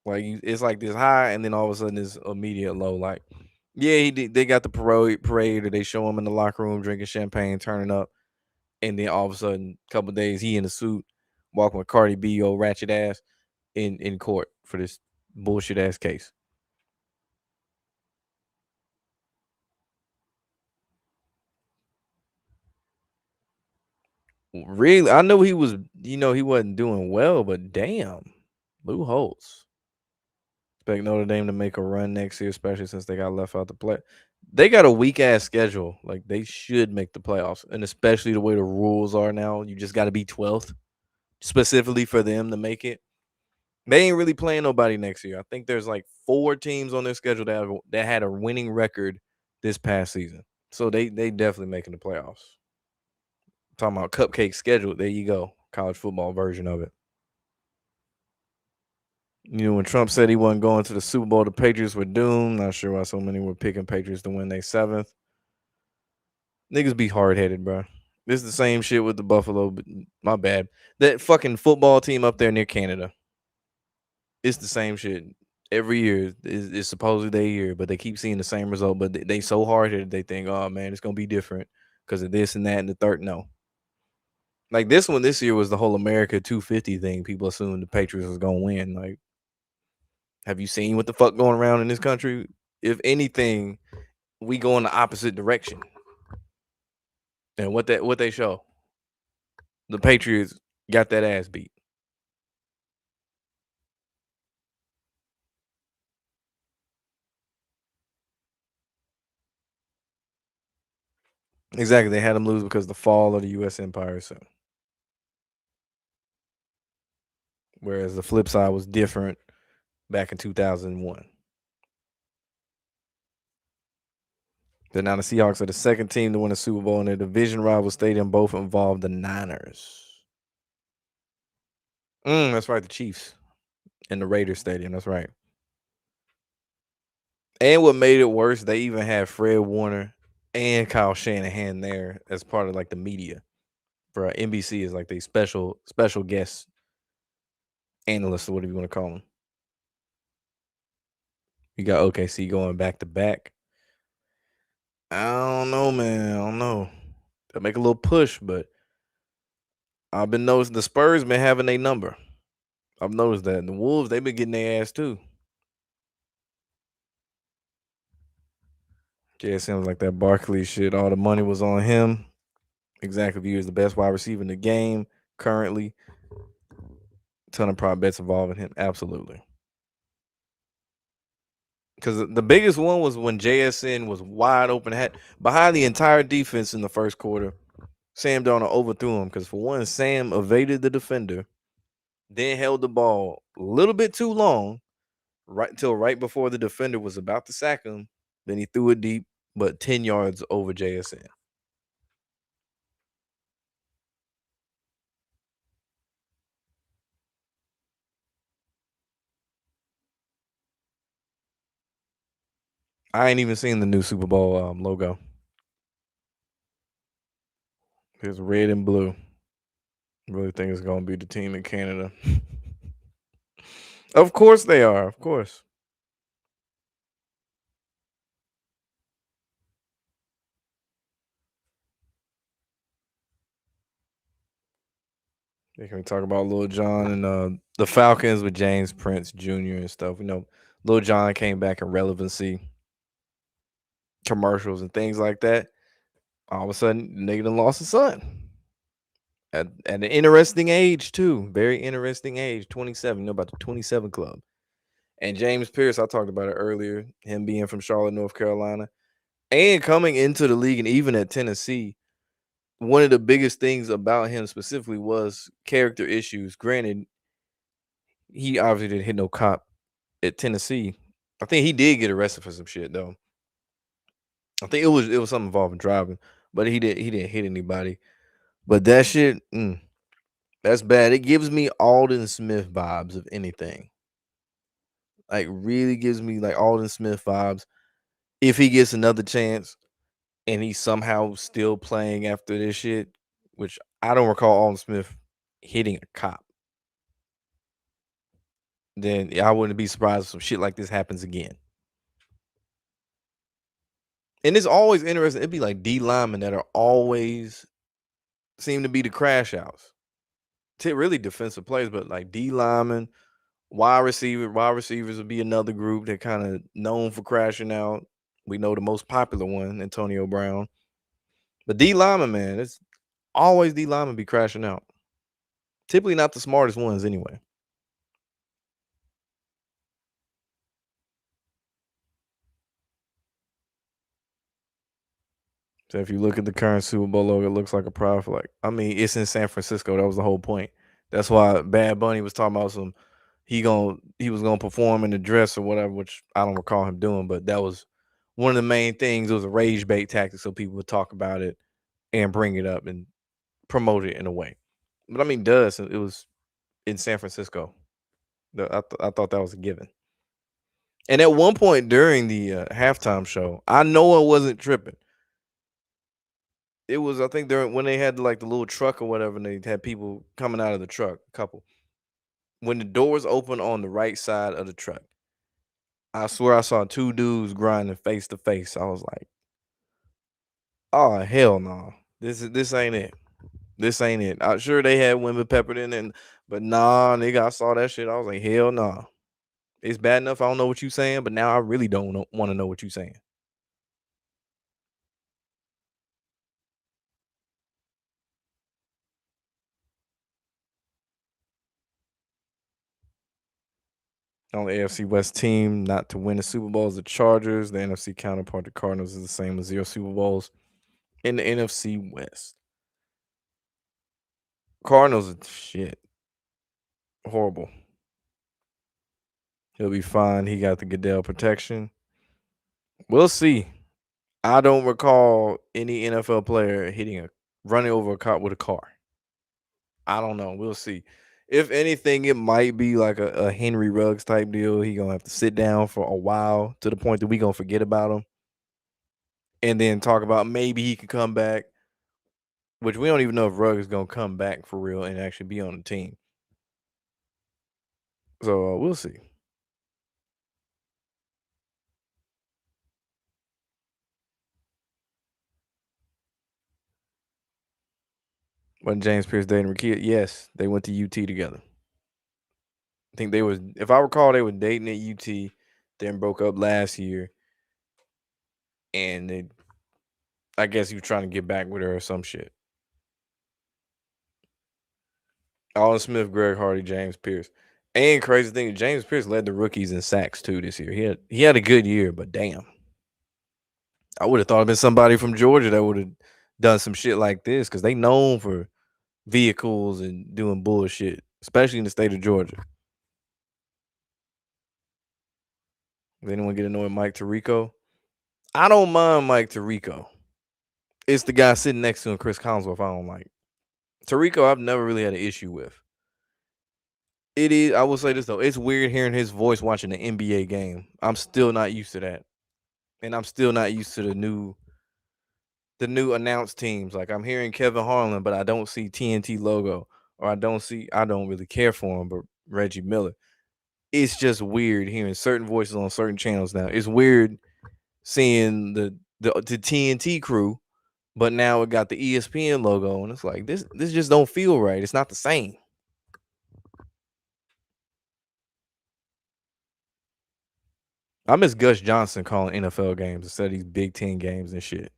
Like it's like this high, and then all of a sudden this immediate low. Like, yeah, they got the parade, or they show him in the locker room drinking champagne, turning up, and then all of a sudden, a couple of days, he in a suit, walking with Cardi B, old ratchet ass, in court for this bullshit ass case. Really, I know he was, he wasn't doing well, but damn, Lou Holtz. Expect Notre Dame to make a run next year, especially since they got left out the play. They got a weak ass schedule. Like they should make the playoffs, and especially the way the rules are now, you just got to be 12th specifically for them to make it. They ain't really playing nobody next year. I think there's like 4 teams on their schedule that had a winning record this past season, so they definitely making the playoffs. Talking about cupcake schedule, there you go, college football version of it. When Trump said he wasn't going to the Super Bowl, the Patriots were doomed. Not sure why so many were picking Patriots to win their 7th. Niggas be hard headed, bro. This is the same shit with the Buffalo. But my bad. That fucking football team up there near Canada. It's the same shit every year. It's supposedly their year, but they keep seeing the same result. But they so hard headed, they think, oh man, it's gonna be different because of this and that and the third. No, like this one this year was the whole America 250 thing. People assumed the Patriots was gonna win. Like, have you seen what the fuck going around in this country? If anything, we go in the opposite direction. And what they show, the Patriots got that ass beat. Exactly, they had them lose because the fall of the U.S. empire. So, whereas the flip side was different back in 2001. Then now the Seahawks are the second team to win a Super Bowl in their division rival stadium. Both involved the Niners. That's right, the Chiefs in the Raiders stadium. That's right. And what made it worse, they even had Fred Warner and Kyle Shanahan there as part of like the media. For NBC is like the special guest analysts or whatever you want to call them. You got OKC going back to back. I don't know, man. I don't know. They'll make a little push, but I've been noticing the Spurs been having a number. I've noticed that. And the Wolves, they've been getting their ass too. Yeah, it seems like that Barkley shit. All the money was on him. Exactly, he is the best wide receiver in the game currently. Ton of prop bets involving him. Absolutely. Because the biggest one was when JSN was wide open, had behind the entire defense in the first quarter. Sam Darnold overthrew him because for one, Sam evaded the defender, then held the ball a little bit too long, right until right before the defender was about to sack him. Then he threw it deep, but 10 yards over JSN. I ain't even seen the new Super Bowl logo. It's red and blue. Really think it's gonna be the team in Canada. Of course they are. Of course. They can talk about Lil Jon and the Falcons with James Prince Jr. and stuff. You know, Lil Jon came back in relevancy, commercials and things like that. All of a sudden, nigga done lost a son. At an interesting age, too. Very interesting age. 27. You know about the 27 club. And James Pierce, I talked about it earlier, him being from Charlotte, North Carolina, and coming into the league and even at Tennessee. One of the biggest things about him specifically was character issues. Granted, he obviously didn't hit no cop at Tennessee. I think he did get arrested for some shit though. I think it was something involving driving, but he didn't hit anybody. But that shit, that's bad. It gives me Alden Smith vibes, if anything. Like really gives me like Alden Smith vibes. If he gets another chance and he's somehow still playing after this shit, which I don't recall Alden Smith hitting a cop, then I wouldn't be surprised if some shit like this happens again. And it's always interesting. It'd be like D linemen that are always seem to be the crash outs. Really defensive plays, but like D linemen, wide receivers would be another group that kind of known for crashing out. We know the most popular one, Antonio Brown. But D lineman, man, it's always D linemen be crashing out. Typically not the smartest ones anyway. So if you look at the current Super Bowl logo, it looks like a pride flag. I mean, it's in San Francisco. That was the whole point. That's why Bad Bunny was talking about some he was gonna perform in the dress or whatever, which I don't recall him doing, but that was one of the main things. It was a rage bait tactic, so people would talk about it and bring it up and promote it in a way. But I mean, does it was in San Francisco. I thought that was a given. And at one point during the halftime show, I know I wasn't tripping. It was, I think, during when they had like the little truck or whatever, and they had people coming out of the truck, a couple. When the doors open on the right side of the truck, I swear I saw two dudes grinding face to face. I was like, "Oh hell no, this ain't it. This ain't it." I'm sure they had women peppered in, and but nah, nigga, I saw that shit. I was like, "Hell no, nah. It's bad enough I don't know what you saying, but now I really don't want to know what you saying." On the AFC West team not to win the Super Bowl is the Chargers. The NFC counterpart, the Cardinals, is the same with 0 Super Bowls in the NFC West. Cardinals are shit. Horrible. He'll be fine. He got the Goodell protection. We'll see. I don't recall any NFL player running over a cop with a car. I don't know. We'll see. If anything, it might be like a Henry Ruggs type deal. He gonna have to sit down for a while to the point that we gonna forget about him, and then talk about maybe he could come back. Which we don't even know if Ruggs is gonna come back for real and actually be on the team. So we'll see. When James Pierce dating Rakia, yes, they went to UT together. I think they was, if I recall, they were dating at UT, then broke up last year. and I guess he was trying to get back with her or some shit. Alden Smith, Greg Hardy, James Pierce. And crazy thing, James Pierce led the rookies in sacks too this year. He had a good year, but damn. I would have thought it'd been somebody from Georgia that would have done some shit like this because they known for vehicles and doing bullshit, especially in the state of Georgia. Does anyone get annoyed with Mike Tirico? I don't mind Mike Tirico. It's the guy sitting next to him, Chris Collinsworth, I don't like. Tirico, I've never really had an issue with. It is. I will say this though, it's weird hearing his voice watching the NBA game. I'm still not used to that, and I'm still not used to the new announced teams. Like I'm hearing Kevin Harlan, but I don't see TNT logo, or I don't really care for him, but Reggie Miller. It's just weird hearing certain voices on certain channels now. It's weird seeing the TNT crew, but now it got the ESPN logo, and it's like this just don't feel right. It's not the same. I miss Gus Johnson calling NFL games instead of these Big Ten games and shit.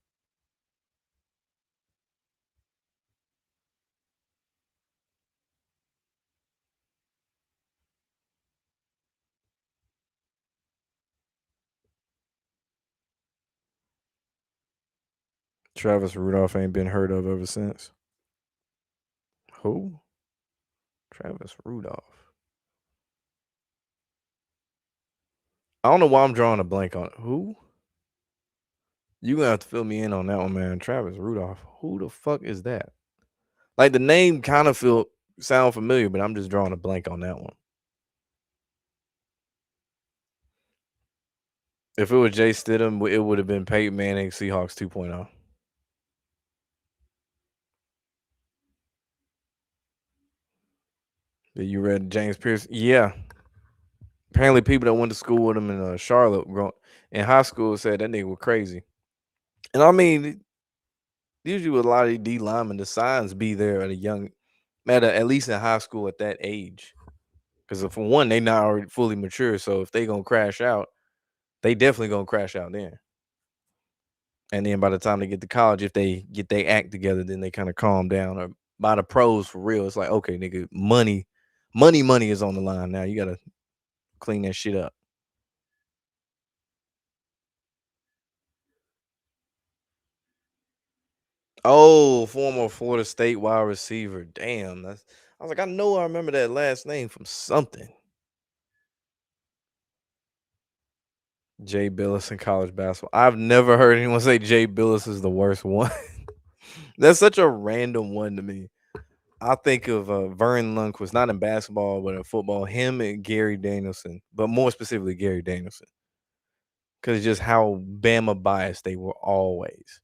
Travis Rudolph ain't been heard of ever since. Who? Travis Rudolph. I don't know why I'm drawing a blank on it. Who? You gonna have to fill me in on that one, man. Travis Rudolph. Who the fuck is that? Like the name kind of sound familiar, but I'm just drawing a blank on that one. If it was Jay Stidham, it would have been Peyton Manning Seahawks 2.0. Did you read James Pierce? Yeah. Apparently, people that went to school with him in Charlotte in high school said that nigga was crazy. And I mean, usually with a lot of D linemen, the signs be there at least in high school at that age. Because for one, they not already fully mature. So if they gonna crash out, they definitely gonna crash out then. And then by the time they get to college, if they get their act together, then they kind of calm down. Or by the pros for real, it's like, okay, nigga, money is on the line now. You gotta clean that shit up. Oh, former Florida State wide receiver. Damn, I was like, I know I remember that last name from something. Jay Billis in college basketball. I've never heard anyone say Jay Billis is the worst one. That's such a random one to me. I think of Vern Lundquist, not in basketball, but in football. Him and Gary Danielson, but more specifically Gary Danielson, because just how Bama biased they were always.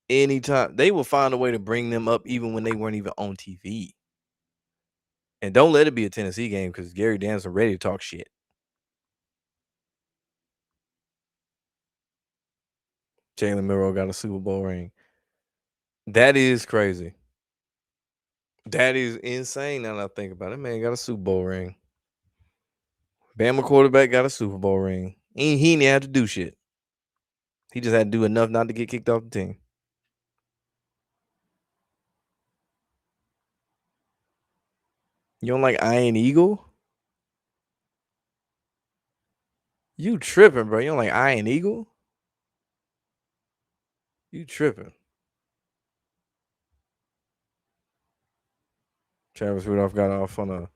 Anytime they will find a way to bring them up, even when they weren't even on TV. And don't let it be a Tennessee game because Gary Danielson ready to talk shit. Jalen Milroe got a Super Bowl ring. That is crazy. That is insane. Now that I think about it, man got a Super Bowl ring. Bama quarterback got a Super Bowl ring. He didn't have to do shit. He just had to do enough not to get kicked off the team. You don't like Iron Eagle? You tripping, bro. You don't like Iron Eagle? You tripping. Travis Rudolph got off on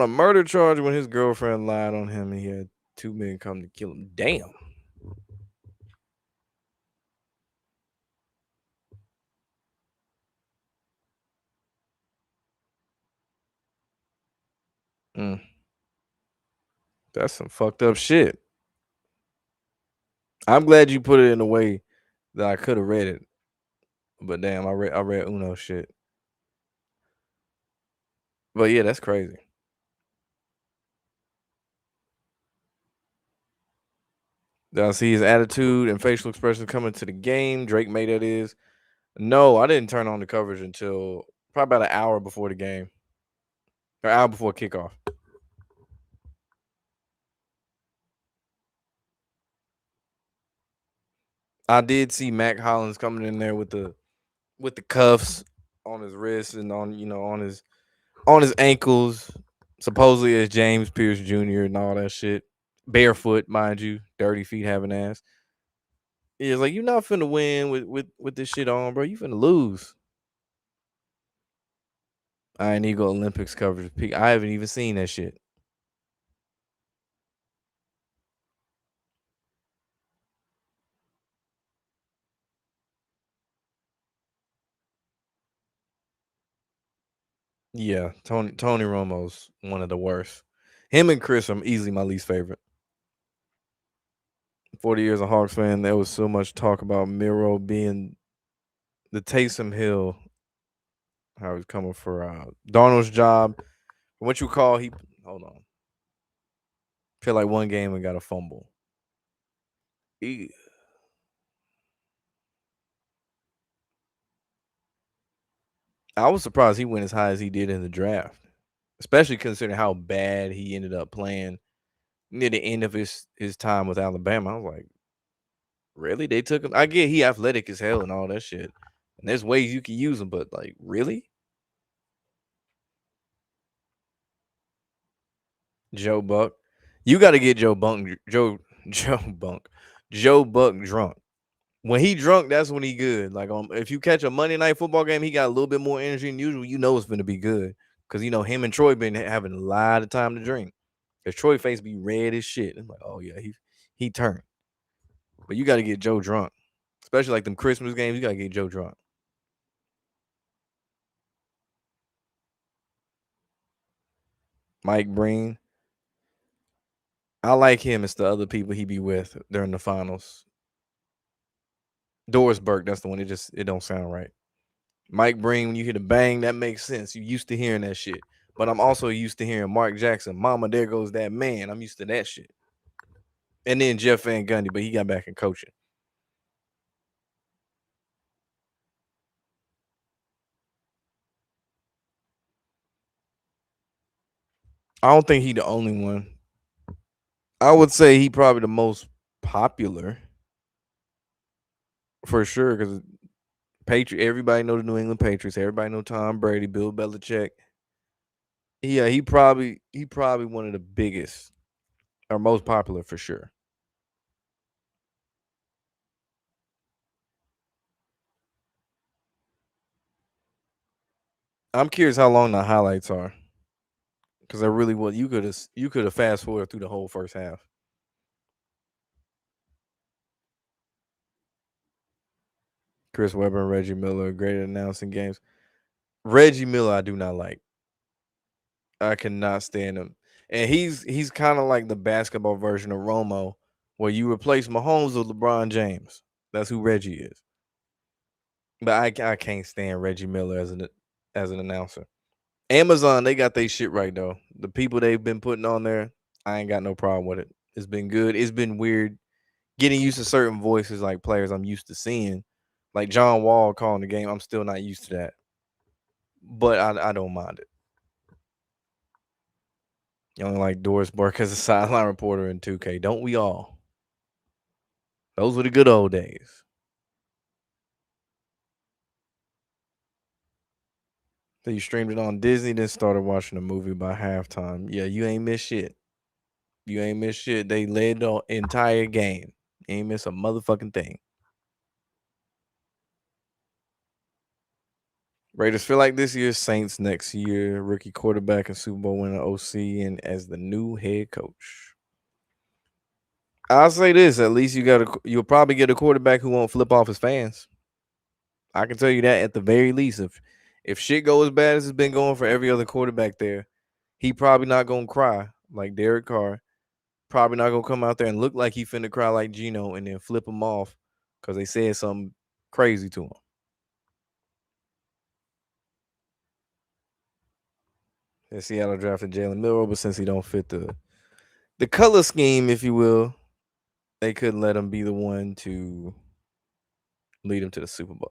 a murder charge when his girlfriend lied on him and he had 2 men come to kill him. Damn. Mm, that's some fucked up shit. I'm glad you put it in a way that I could have read it. But damn, I read Uno shit. But yeah, that's crazy. Did I see his attitude and facial expression coming to the game? Drake made that is. No, I didn't turn on the coverage until probably about an hour before the game. Or hour before kickoff. I did see Mac Hollins coming in there with the cuffs on his wrists and on on his ankles, supposedly as James Pierce Jr. and all that shit. Barefoot, mind you, dirty feet having ass. Yeah, like you're not finna win with this shit on, bro. You finna lose. I ain't even go Olympics coverage. I haven't even seen that shit. Yeah, Tony Romo's one of the worst. Him and Chris are easily my least favorite. 40 years a Hawks fan, there was so much talk about Miro being the Taysom Hill, how he's coming for Darnold's job. What you call he? Hold on. Feel like one game and got a fumble. He, I was surprised he went as high as he did in the draft, especially considering how bad he ended up playing near the end of his time with Alabama. I was like, really? They took him. I get he athletic as hell and all that shit, and there's ways you can use him, but like, really? Joe Buck, you got to get Joe Bunk, Joe Buck drunk. When he drunk, that's when he good. Like if you catch a Monday night football game, he got a little bit more energy than usual. You know it's gonna be good because him and Troy been having a lot of time to drink. Cause Troy face be red as shit. I'm like, oh yeah, he turned. But you got to get Joe drunk, especially like them Christmas games. You got to get Joe drunk. Mike Breen, I like him. It's the other people he be with during the finals. Dorsberg, that's the one. It don't sound right. Mike Breen, when you hear the bang, that makes sense. You used to hearing that shit. But I'm also used to hearing Mark Jackson, Mama, there goes that man. I'm used to that shit. And then Jeff Van Gundy, but he got back in coaching. I don't think he the only one. I would say he probably the most popular for sure because Patriot. Everybody know the New England Patriots. Everybody know Tom Brady, Bill Belichick. Yeah, he probably one of the biggest or most popular for sure. I'm curious how long the highlights are because I really was you could have fast forwarded through the whole first half. Chris Webber and Reggie Miller, great at announcing games. Reggie Miller, I do not like. I cannot stand him, and he's kind of like the basketball version of Romo, where you replace Mahomes with LeBron James. That's who Reggie is. But I can't stand Reggie Miller as an announcer. Amazon, they got their shit right though. The people they've been putting on there, I ain't got no problem with it. It's been good. It's been weird getting used to certain voices like players I'm used to seeing. Like John Wall calling the game. I'm still not used to that. But I don't mind it. You only like Doris Burke as a sideline reporter in 2K. Don't we all? Those were the good old days. So you streamed it on Disney, then started watching the movie by halftime. Yeah, you ain't miss shit. You ain't miss shit. They led the entire game. You ain't miss a motherfucking thing. Raiders feel like this year's Saints next year. Rookie quarterback and Super Bowl winner OC and as the new head coach. I'll say this: at least you'll probably get a quarterback who won't flip off his fans. I can tell you that at the very least. If shit goes as bad as it's been going for every other quarterback there, he probably not gonna cry like Derek Carr. Probably not gonna come out there and look like he finna cry like Gino and then flip him off because they said something crazy to him. And Seattle drafted Jalen Milroe, but since he don't fit the color scheme, if you will, they couldn't let him be the one to lead him to the Super Bowl.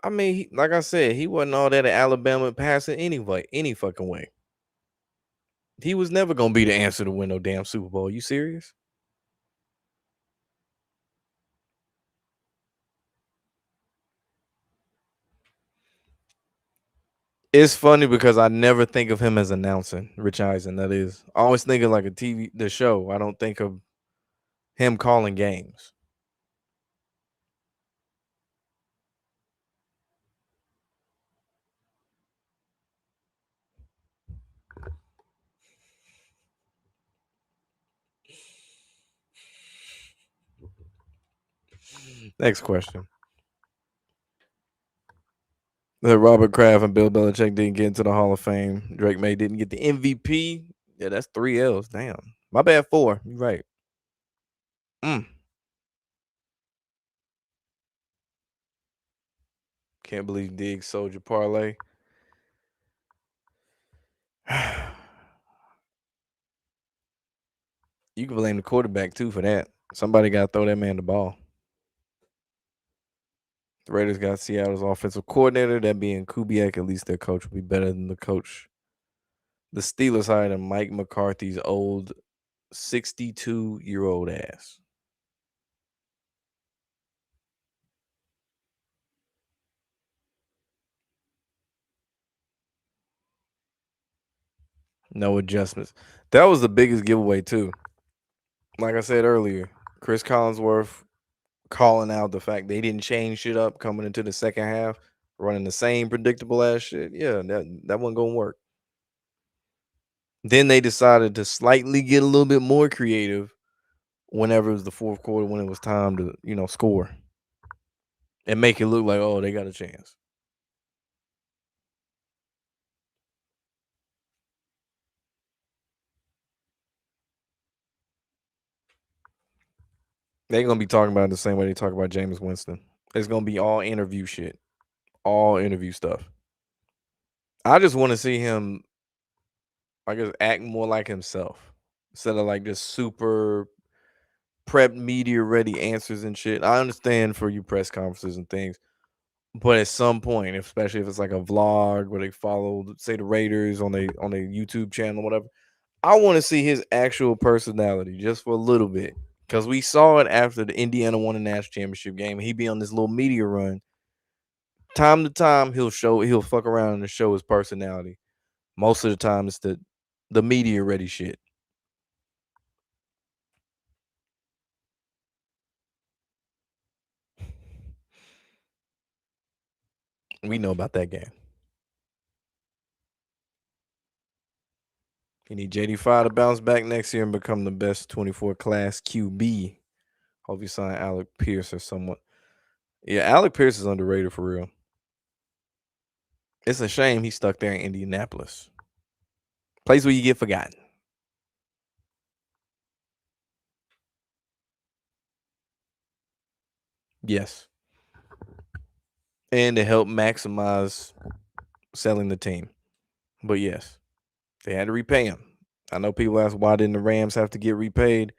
I mean, like I said, he wasn't all that at Alabama passing anyway, any fucking way. He was never gonna be the answer to win no damn Super Bowl. You serious? It's funny because I never think of him as announcing Rich Eisen. That is, I always think of like a TV the show. I don't think of him calling games. Next question. That Robert Kraft and Bill Belichick didn't get into the Hall of Fame. Drake May didn't get the MVP. Yeah, that's 3 L's. Damn. My bad, 4. You're right. Mm. Can't believe Diggs sold your parlay. You can blame the quarterback too for that. Somebody got to throw that man the ball. The Raiders got Seattle's offensive coordinator, that being Kubiak. At least their coach will be better than the coach. The Steelers hired Mike McCarthy's old 62-year-old ass. No adjustments. That was the biggest giveaway too. Like I said earlier, Chris Collinsworth calling out the fact they didn't change shit up coming into the second half, running the same predictable ass shit. Yeah, that wasn't gonna work. Then they decided to slightly get a little bit more creative whenever it was the fourth quarter, when it was time to, score and make it look like, oh, they got a chance. They're gonna be talking about it the same way they talk about Jameis Winston. It's gonna be all interview shit, all interview stuff. I just want to see him, I guess, act more like himself instead of like this super prep media ready answers and shit. I understand for you press conferences and things, but at some point, especially if it's like a vlog where they follow, say, the Raiders on their YouTube channel, whatever, I want to see his actual personality just for a little bit, because we saw it after the Indiana won the national championship game. He be on this little media run. Time to time, he'll fuck around and show his personality. Most of the time, it's the media ready shit. We know about that game. You need JD5 to bounce back next year and become the best 24 class QB. Hope you sign Alec Pierce or someone. Yeah, Alec Pierce is underrated for real. It's a shame he's stuck there in Indianapolis. Place where you get forgotten. Yes. And to help maximize selling the team. But yes, they had to repay him. I know people ask, why didn't the Rams have to get repaid?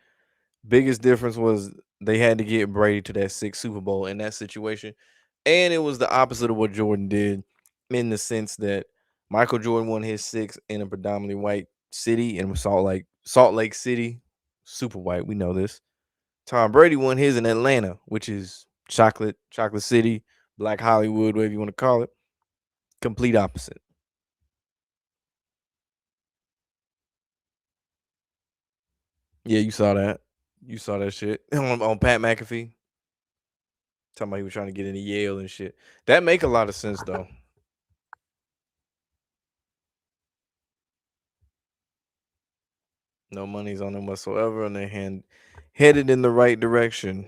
Biggest difference was they had to get Brady to that sixth Super Bowl in that situation. And it was the opposite of what Jordan did, in the sense that Michael Jordan won his sixth in a predominantly white city, and Salt Lake City, super white. We know this. Tom Brady won his in Atlanta, which is chocolate city, Black Hollywood, whatever you want to call it. Complete opposite. Yeah, you saw that. You saw that shit on Pat McAfee. Talking about he was trying to get into Yale and shit. That make a lot of sense though. No money's on them whatsoever, and they headed in the right direction.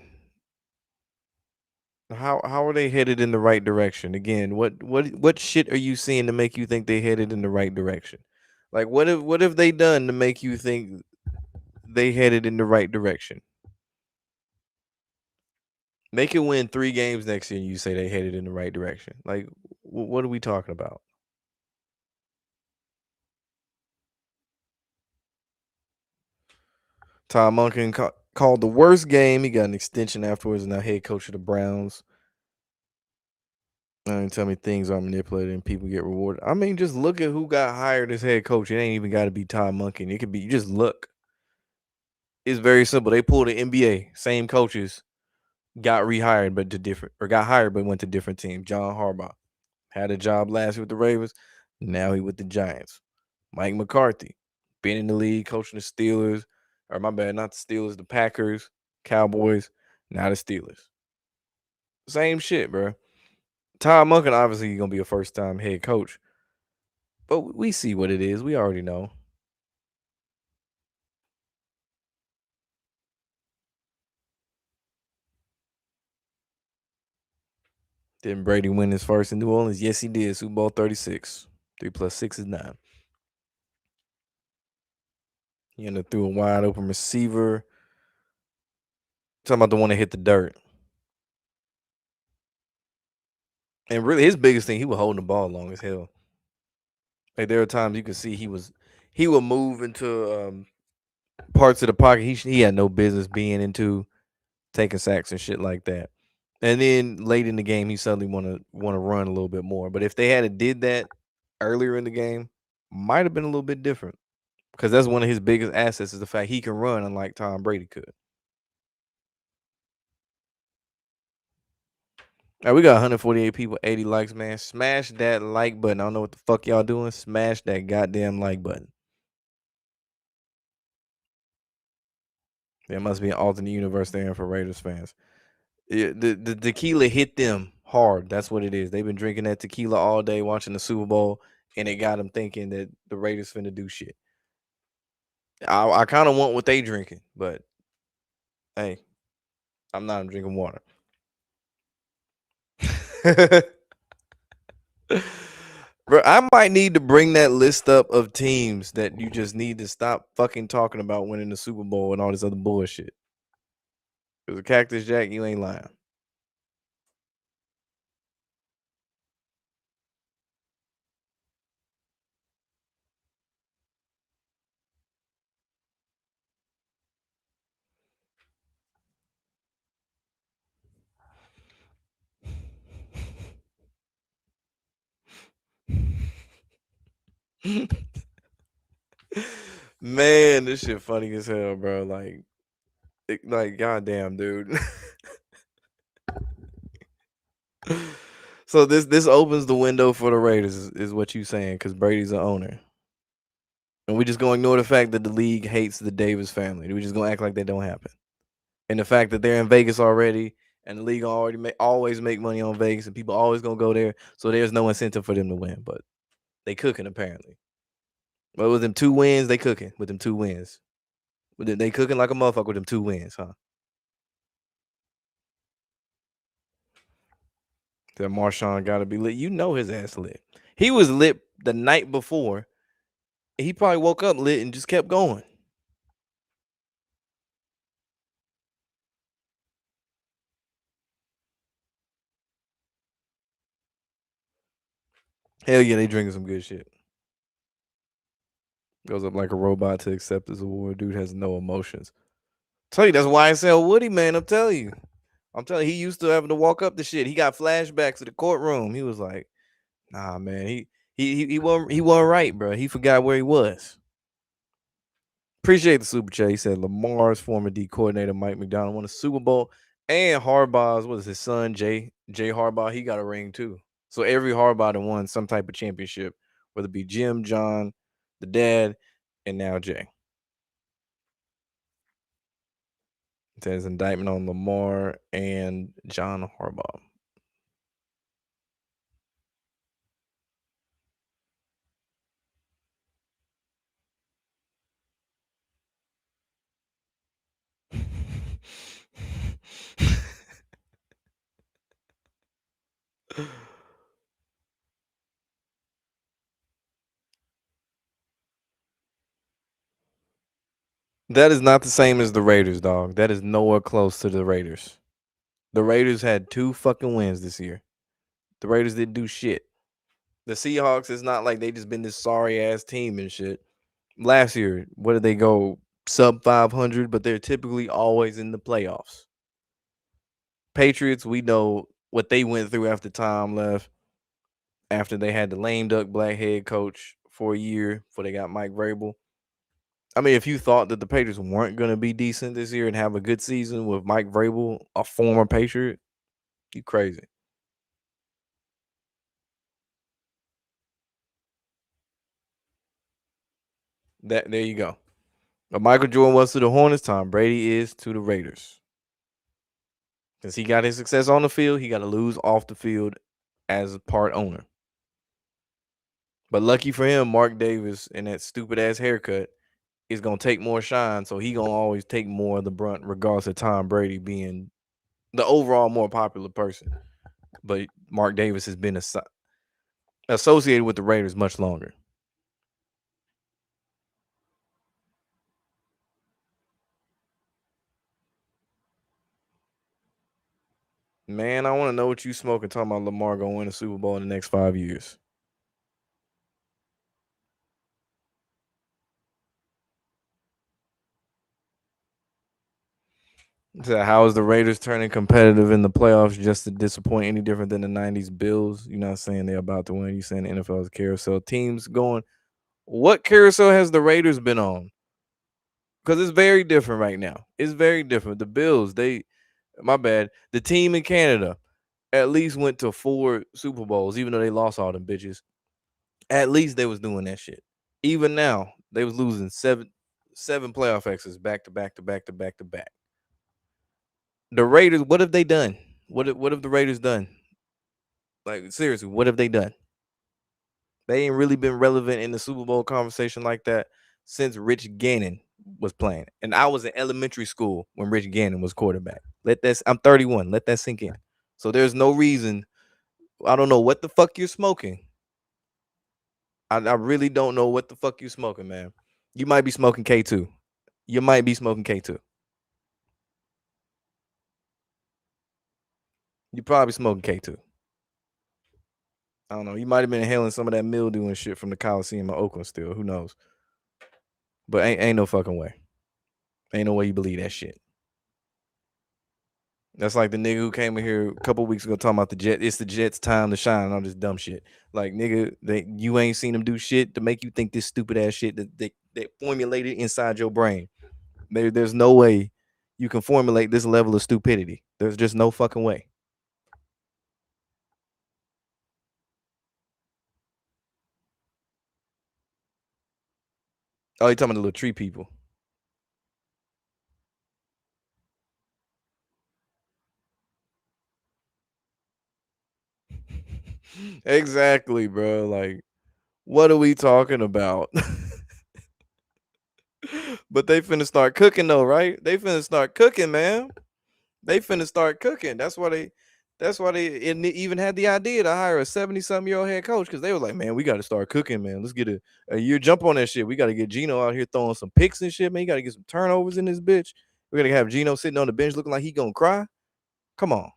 How are they headed in the right direction? Again, what shit are you seeing to make you think they headed in the right direction? Like what have they done to make you think they headed in the right direction? Make it win 3 games next year, and you say they headed in the right direction. Like, what are we talking about? Tom Monken called the worst game. He got an extension afterwards, and now head coach of the Browns. And tell me things are manipulated and people get rewarded. I mean, just look at who got hired as head coach. It ain't even got to be Tom Monken. It could be, you just look. It's very simple. They pulled the NBA, same coaches got rehired, but to different, or got hired but went to different teams. John Harbaugh had a job last year with the Ravens. Now he with the Giants. Mike McCarthy, been in the league, coaching the Steelers, or my bad, not the Steelers, the Packers, Cowboys, now the Steelers. Same shit, bro. Todd Monken obviously gonna be a first time head coach, but we see what it is. We already know. Didn't Brady win his first in New Orleans? Yes, he did. Super Bowl 36. 3 + 6 is 9. He ended up threw a wide open receiver. Talking about the one that hit the dirt. And really, his biggest thing, he was holding the ball long as hell. Like there are times you could see he would move into parts of the pocket he had no business being into, taking sacks and shit like that. And then late in the game, he suddenly want to run a little bit more. But if they had did that earlier in the game, might have been a little bit different. Because that's one of his biggest assets is the fact he can run, unlike Tom Brady could. Now we got 148 people, 80 likes, man. Smash that like button. I don't know what the fuck y'all doing. Smash that goddamn like button. There must be an alternate universe there for Raiders fans. Yeah, the tequila hit them hard. That's what it is. They've been drinking that tequila all day, watching the Super Bowl, and it got them thinking that the Raiders finna do shit. I kind of want what they drinking, but hey, I'm not. I'm drinking water. Bro, I might need to bring that list up of teams that you just need to stop fucking talking about winning the Super Bowl and all this other bullshit. Because a Cactus Jack, you ain't lying. Man, this shit funny as hell, bro. Like goddamn, dude. So this opens the window for the Raiders, is what you saying? Because Brady's the owner, and we just gonna ignore the fact that the league hates the Davis family. We just gonna act like that don't happen, and the fact that they're in Vegas already, and the league always make money on Vegas, and people always gonna go there. So there's no incentive for them to win, but they cooking apparently. But with them 2 wins, they cooking with them 2 wins. They cooking like a motherfucker with them 2 wins, huh? That Marshawn got to be lit. You know his ass lit. He was lit the night before. He probably woke up lit and just kept going. Hell yeah, they drinking some good shit. Goes up like a robot to accept this award. Dude has no emotions. Tell you that's why I sell Woody, man. I'm telling you. He used to having to walk up the shit. He got flashbacks to the courtroom. He was like, nah, man. He wasn't right, bro. He forgot where he was. Appreciate the super chat. He said Lamar's former D coordinator Mike McDonald won a Super Bowl, and Harbaugh's what is his son Jay Harbaugh. He got a ring too. So every Harbaugh that won some type of championship, whether it be Jim, John, the dad, and now Jay. It says indictment on Lamar and John Harbaugh. That is not the same as the Raiders, dog. That is nowhere close to the Raiders. The Raiders had 2 fucking wins this year. The Raiders didn't do shit. The Seahawks is not like they just been this sorry ass team and shit. Last year, what did they go sub 500? But they're typically always in the playoffs. Patriots, we know what they went through after Tom left. After they had the lame duck black head coach for a year before they got Mike Vrabel. I mean, if you thought that the Patriots weren't going to be decent this year and have a good season with Mike Vrabel, a former Patriot, you crazy. That there you go. But Michael Jordan was to the Hornets, Tom Brady is to the Raiders. Since he got his success on the field, he got to lose off the field as a part owner. But lucky for him, Mark Davis and that stupid ass haircut is gonna take more shine, so he gonna always take more of the brunt, regardless of Tom Brady being the overall more popular person. But Mark Davis has been associated with the Raiders much longer. Man, I want to know what you smoking. Talking about Lamar gonna win a Super Bowl in the next 5 years. So how is the Raiders turning competitive in the playoffs just to disappoint any different than the 90s Bills? You're not saying they're about to win. You're saying the NFL is carousel. Teams going, what carousel has the Raiders been on? Because it's very different right now. It's very different. The Bills, my bad. The team in Canada at least went to 4 Super Bowls, even though they lost all them bitches. At least they was doing that shit. Even now, they was losing seven playoff exits back to back to back to back to back. The Raiders, what have they done? What have the Raiders done? Like seriously, what have they done? They ain't really been relevant in the Super Bowl conversation like that since Rich Gannon was playing. And I was in elementary school when Rich Gannon was quarterback. I'm 31. Let that sink in. So there's no reason. I don't know what the fuck you're smoking. I really don't know what the fuck you're smoking, man. You might be smoking K2. You might be smoking K2. You probably smoking K2. I don't know. You might have been inhaling some of that mildew and shit from the Coliseum in Oakland still. Who knows? But ain't no fucking way. Ain't no way you believe that shit. That's like the nigga who came in here a couple weeks ago talking about the Jet. It's the Jets' time to shine and all this dumb shit. Like nigga, you ain't seen them do shit to make you think this stupid ass shit that they formulated inside your brain. There's no way you can formulate this level of stupidity. There's just no fucking way. Oh, you talking about the little tree people? Exactly, bro. Like, what are we talking about? But they finna start cooking though, right? They finna start cooking, man. They finna start cooking. That's why they even had the idea to hire a 70-something-year-old head coach because they were like, man, we got to start cooking, man. Let's get a year jump on that shit. We got to get Gino out here throwing some picks and shit, man. You got to get some turnovers in this bitch. We got to have Gino sitting on the bench looking like he gonna cry. Come on.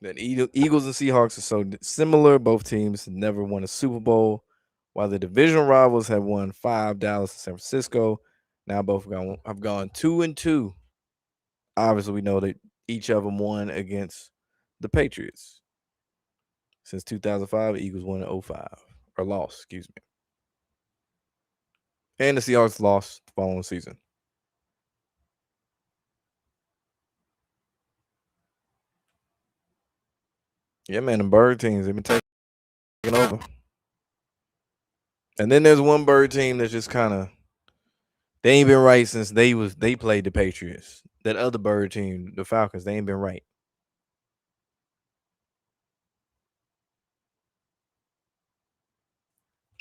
The Eagles and Seahawks are so similar. Both teams never won a Super Bowl, while the division rivals have won 5. Dallas and San Francisco. Now both have gone 2-2. Obviously, we know that each of them won against the Patriots. Since 2005, the Eagles won in 05 or lost, excuse me. And the Seahawks lost the following season. Yeah, man, the bird teams they've been taking over. And then there's one bird team that's just kind of they ain't been right since they played the Patriots. That other bird team, the Falcons, they ain't been right.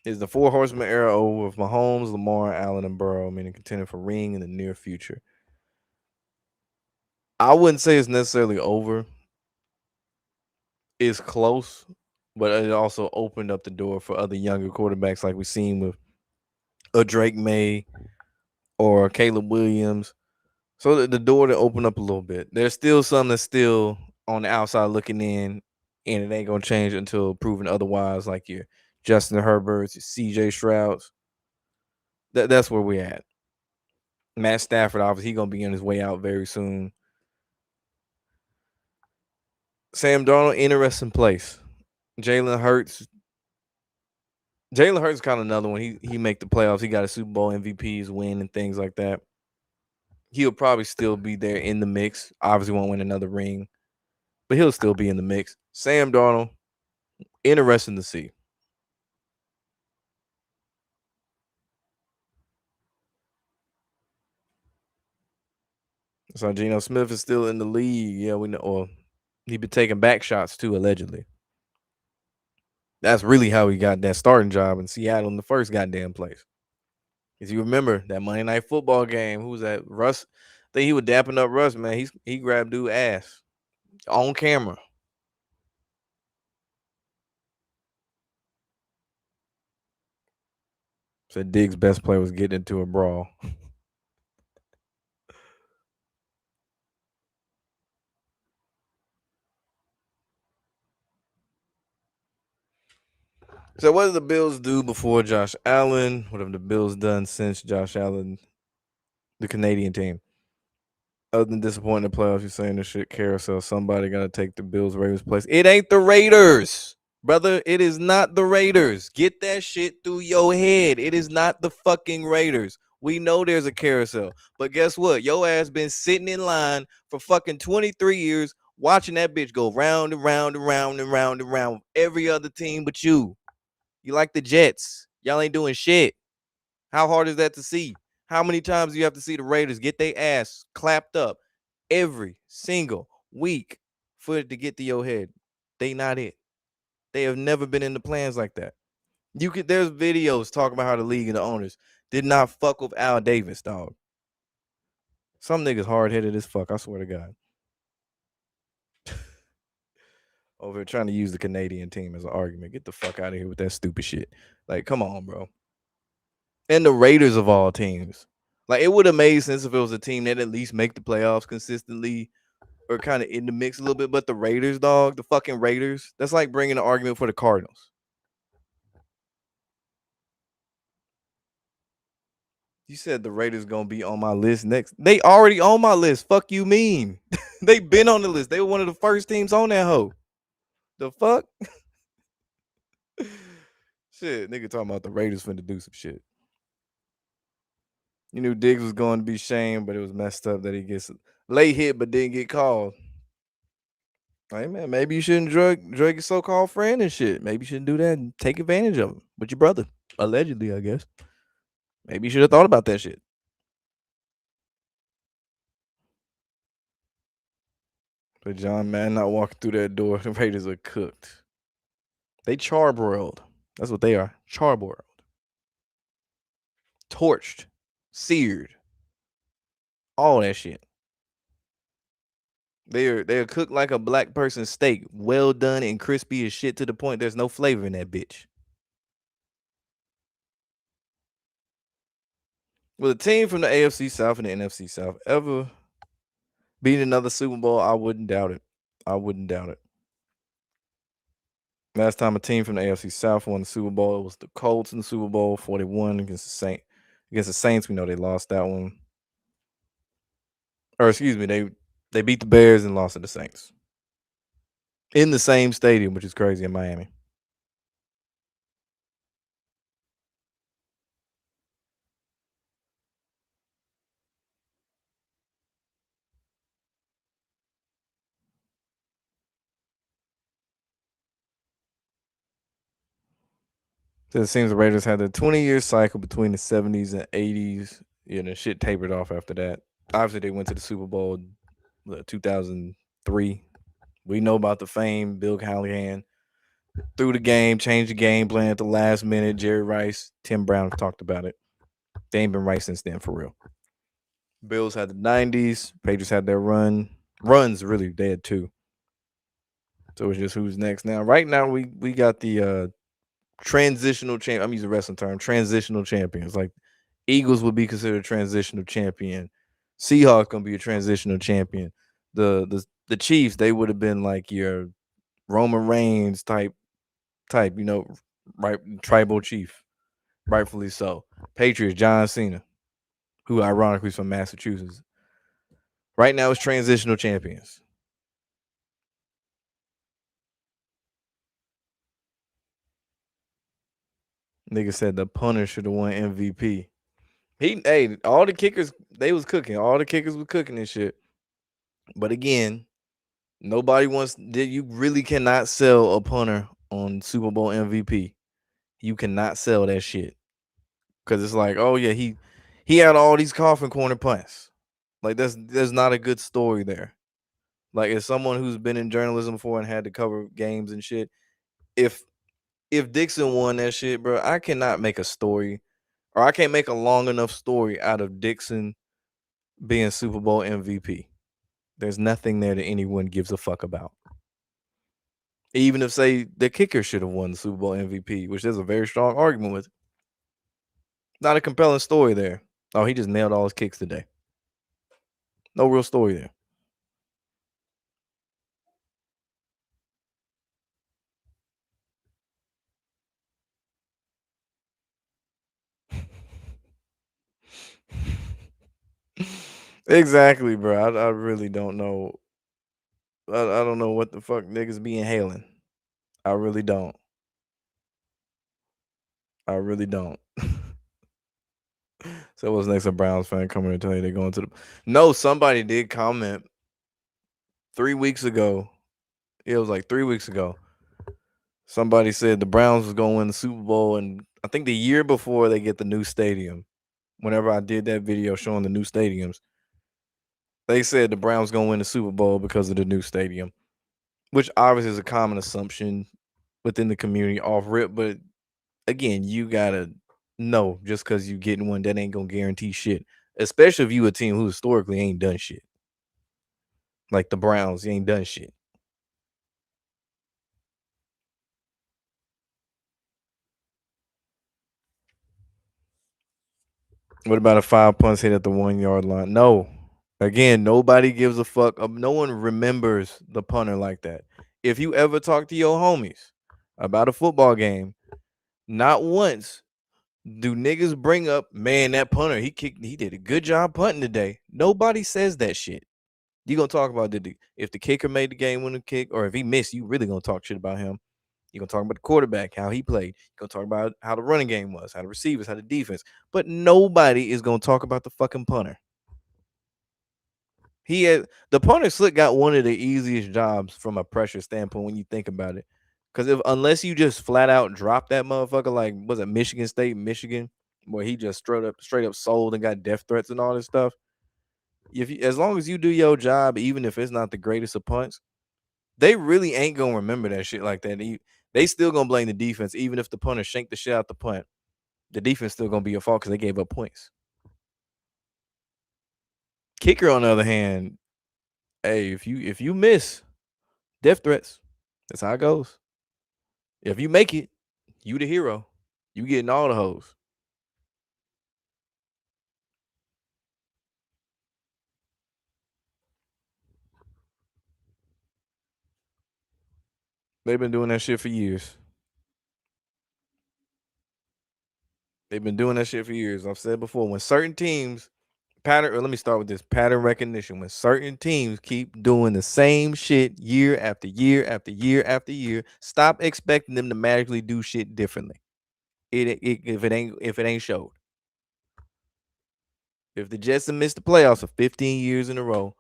Is the four horseman era over with Mahomes, Lamar, Allen, and Burrow, meaning contending for ring in the near future? I wouldn't say it's necessarily over. It's close, but it also opened up the door for other younger quarterbacks, like we've seen with a Drake May or Caleb Williams. So the door to open up a little bit. There's still some that's still on the outside looking in, and it ain't gonna change until proven otherwise. Like your Justin Herberts, your C.J. Strouds. That's where we're at. Matt Stafford, obviously, he gonna be on his way out very soon. Sam Darnold, interesting place. Jalen Hurts. Jalen Hurts kind of another one. He make the playoffs. He got a Super Bowl MVPs win and things like that. He'll probably still be there in the mix. Obviously, won't win another ring, but he'll still be in the mix. Sam Darnold, interesting to see. So Geno Smith is still in the league. Yeah, we know. Well, he been taking back shots too, allegedly. That's really how he got that starting job in Seattle in the first goddamn place. Because you remember that Monday Night Football game? Who was that? Russ. I think he was dapping up Russ. Man, he grabbed dude ass on camera. Said Diggs' best play was getting into a brawl. So what did the Bills do before Josh Allen? What have the Bills done since Josh Allen, the Canadian team? Other than disappointing the playoffs, you're saying this shit carousel. Somebody got to take the Bills Raiders place. It ain't the Raiders, brother. It is not the Raiders. Get that shit through your head. It is not the fucking Raiders. We know there's a carousel, but guess what? Your ass been sitting in line for fucking 23 years watching that bitch go round and round and round and round and round with every other team but you. You like the Jets. Y'all ain't doing shit. How hard is that to see? How many times do you have to see the Raiders get their ass clapped up every single week for it to get to your head? They not it. They have never been in the plans like that. There's videos talking about how the league and the owners did not fuck with Al Davis, dog. Some niggas hard headed as fuck, I swear to God. Over here trying to use the Canadian team as an argument. Get the fuck out of here with that stupid shit. Like, come on, bro. And the Raiders of all teams. Like, it would have made sense if it was a team that at least make the playoffs consistently or kind of in the mix a little bit. But the Raiders, dog, the fucking Raiders, that's like bringing an argument for the Cardinals. You said the Raiders gonna be on my list next. They already on my list. Fuck you mean? They been on the list. They were one of the first teams on that hoe. The fuck? Shit, nigga talking about the Raiders finna do some shit. You knew Diggs was going to be shamed, but it was messed up that he gets late hit but didn't get called. Hey man, maybe you shouldn't drug your so-called friend and shit. Maybe you shouldn't do that and take advantage of him with your brother. Allegedly, I guess. Maybe you should have thought about that shit. But John Madden not walking through that door. The Raiders are cooked. They charbroiled. That's what they are. Charbroiled. Torched. Seared. All that shit. They're cooked like a black person's steak. Well done and crispy as shit to the point there's no flavor in that bitch. Will a team from the AFC South and the NFC South ever beat another Super Bowl? I wouldn't doubt it. I wouldn't doubt it. Last time a team from the AFC South won the Super Bowl, it was the Colts in the Super Bowl 41 against the Saints. Against the Saints, we know they lost that one. Or excuse me, they beat the Bears and lost to the Saints in the same stadium, which is crazy in Miami. So it seems the Raiders had a 20-year cycle between the 70s and 80s. You know, shit tapered off after that. Obviously, they went to the Super Bowl 2003. We know about the fame. Bill Callahan threw the game, changed the game plan at the last minute. Jerry Rice, Tim Brown talked about it. They ain't been right since then, for real. Bills had the 90s. Patriots had their runs, really. They had two. So it's just who's next now. Right now, we got the transitional champ. I'm using wrestling term. Transitional champions. Like Eagles would be considered a transitional champion. Seahawks gonna be a transitional champion. The Chiefs, they would have been like your Roman Reigns type, you know, right, tribal chief, rightfully so. Patriots, John Cena, who ironically is from Massachusetts. Right now, it's transitional champions. Nigga said the punter should have won MVP. All the kickers, they was cooking. All the kickers were cooking and shit. But again, nobody wants that. You really cannot sell a punter on Super Bowl MVP. You cannot sell that shit. Cause it's like, oh yeah, he had all these coffin corner punts. Like there's not a good story there. Like as someone who's been in journalism before and had to cover games and shit, if if Dixon won that shit, bro, I cannot make a story or I can't make a long enough story out of Dixon being Super Bowl MVP. There's nothing there that anyone gives a fuck about. Even if say the kicker should have won the Super Bowl MVP, which there's a very strong argument with. Not a compelling story there. Oh, he just nailed all his kicks today. No real story there. Exactly, bro. I really don't know. I don't know what the fuck niggas be inhaling. I really don't. I really don't. So what's next? A Browns fan coming and tell you they're going to the. No, somebody did comment 3 weeks ago. It was like 3 weeks ago. Somebody said the Browns was going to win the Super Bowl, and I think the year before they get the new stadium. Whenever I did that video showing the new stadiums, they said the Browns gonna win the Super Bowl because of the new stadium, which obviously is a common assumption within the community off rip. But again, you gotta know just because you getting one that ain't gonna guarantee shit. Especially if you a team who historically ain't done shit. Like the Browns, you ain't done shit. What about a 5 punts hit at the 1 yard line? No. Again, nobody gives a fuck. No one remembers the punter like that. If you ever talk to your homies about a football game, not once do niggas bring up, man, that punter, he did a good job punting today. Nobody says that shit. You gonna talk about if the kicker made the game winning kick, or if he missed, you really gonna talk shit about him. You gonna talk about the quarterback, how he played. You gonna talk about how the running game was, how the receivers, how the defense. But nobody is gonna talk about the fucking punter. The punter slick got one of the easiest jobs from a pressure standpoint when you think about it. Because if unless you just flat out drop that motherfucker, like was it Michigan State, Michigan, where he just straight up sold and got death threats and all this stuff. As long as you do your job, even if it's not the greatest of punts, they really ain't gonna remember that shit like that. They still gonna blame the defense, even if the punter shanked the shit out the punt. The defense still gonna be your fault because they gave up points. Kicker, on the other hand, hey, if you miss, death threats. That's how it goes. If you make it, you the hero. You getting all the hoes. They've been doing that shit for years. They've been doing that shit for years. I've said before, when certain teams let me start with this pattern recognition. When certain teams keep doing the same shit year after year after year after year, stop expecting them to magically do shit differently. If it ain't showed. If the Jets have missed the playoffs for 15 years in a row,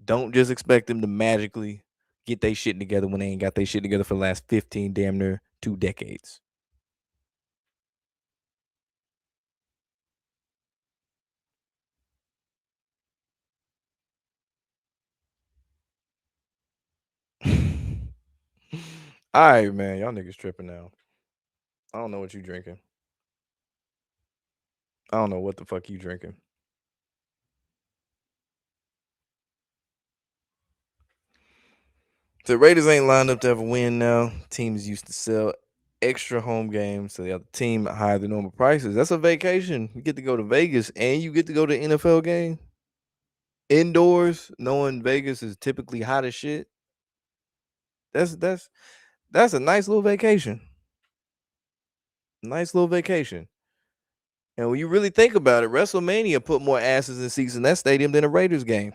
don't just expect them to magically get their shit together when they ain't got their shit together for the last 15 damn near 2 decades. All right, man. Y'all niggas tripping now. I don't know what you drinking. I don't know what the fuck you drinking. The Raiders ain't lined up to have a win now. Teams used to sell extra home games so the other team higher than normal prices. That's a vacation. You get to go to Vegas and you get to go to NFL game indoors, knowing Vegas is typically hot as shit. That's a nice little vacation. Nice little vacation. And when you really think about it, WrestleMania put more asses in seats in that stadium than a Raiders game.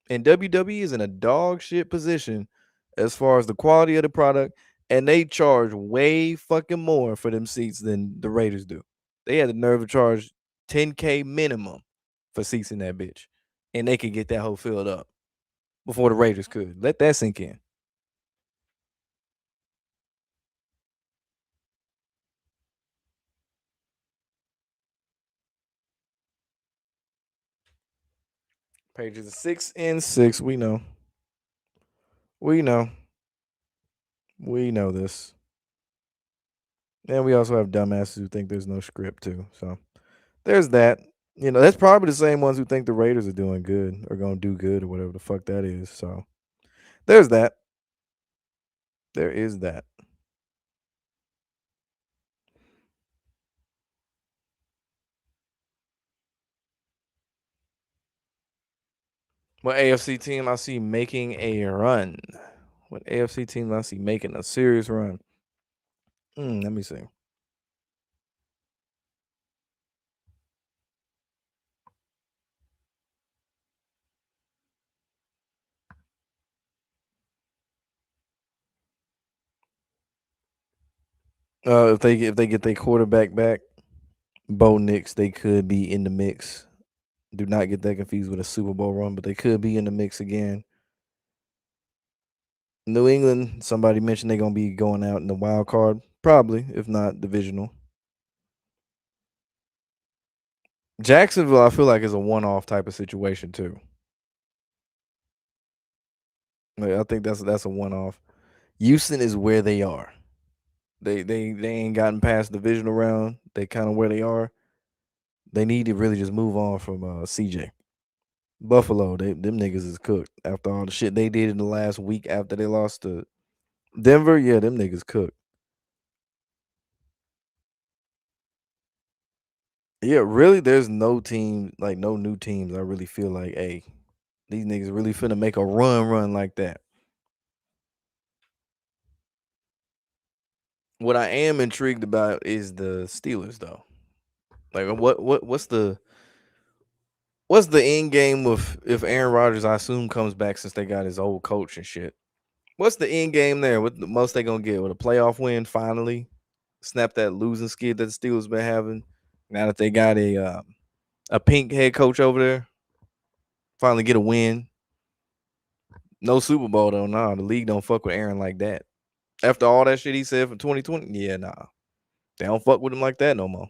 And WWE is in a dog shit position as far as the quality of the product, and they charge way fucking more for them seats than the Raiders do. They had the nerve to charge 10K minimum for seats in that bitch, and they could get that whole filled up before the Raiders could. Let that sink in. Pages 6 and 6. We know. We know. We know this. And we also have dumbasses who think there's no script too. So there's that. That's probably the same ones who think the Raiders are doing good or gonna do good or whatever the fuck that is. So there's that. There is that. What AFC team I see making a run? What AFC team I see making a serious run? Let me see. If they get their quarterback back, Bo Nix, they could be in the mix. Do not get that confused with a Super Bowl run, but they could be in the mix again. New England, somebody mentioned they're gonna be going out in the wild card, probably, if not divisional. Jacksonville, I feel like is a one-off type of situation too. Like, I think that's a one-off. Houston is where they are. They ain't gotten past the divisional round. They kind of where they are. They need to really just move on from CJ. Buffalo, them niggas is cooked after all the shit they did in the last week after they lost to Denver. Yeah, them niggas cooked. Yeah, really, there's no team, like no new teams. I really feel like, hey, these niggas really finna make a run like that. What I am intrigued about is the Steelers, though. Like, what's the end game with if Aaron Rodgers, I assume, comes back since they got his old coach and shit. What's the end game there? What the most they gonna get with a playoff win finally? Snap that losing skid that the Steelers been having. Now that they got a pink head coach over there, finally get a win. No Super Bowl though. Nah, the league don't fuck with Aaron like that. After all that shit he said for 2020, yeah, nah, they don't fuck with him like that no more.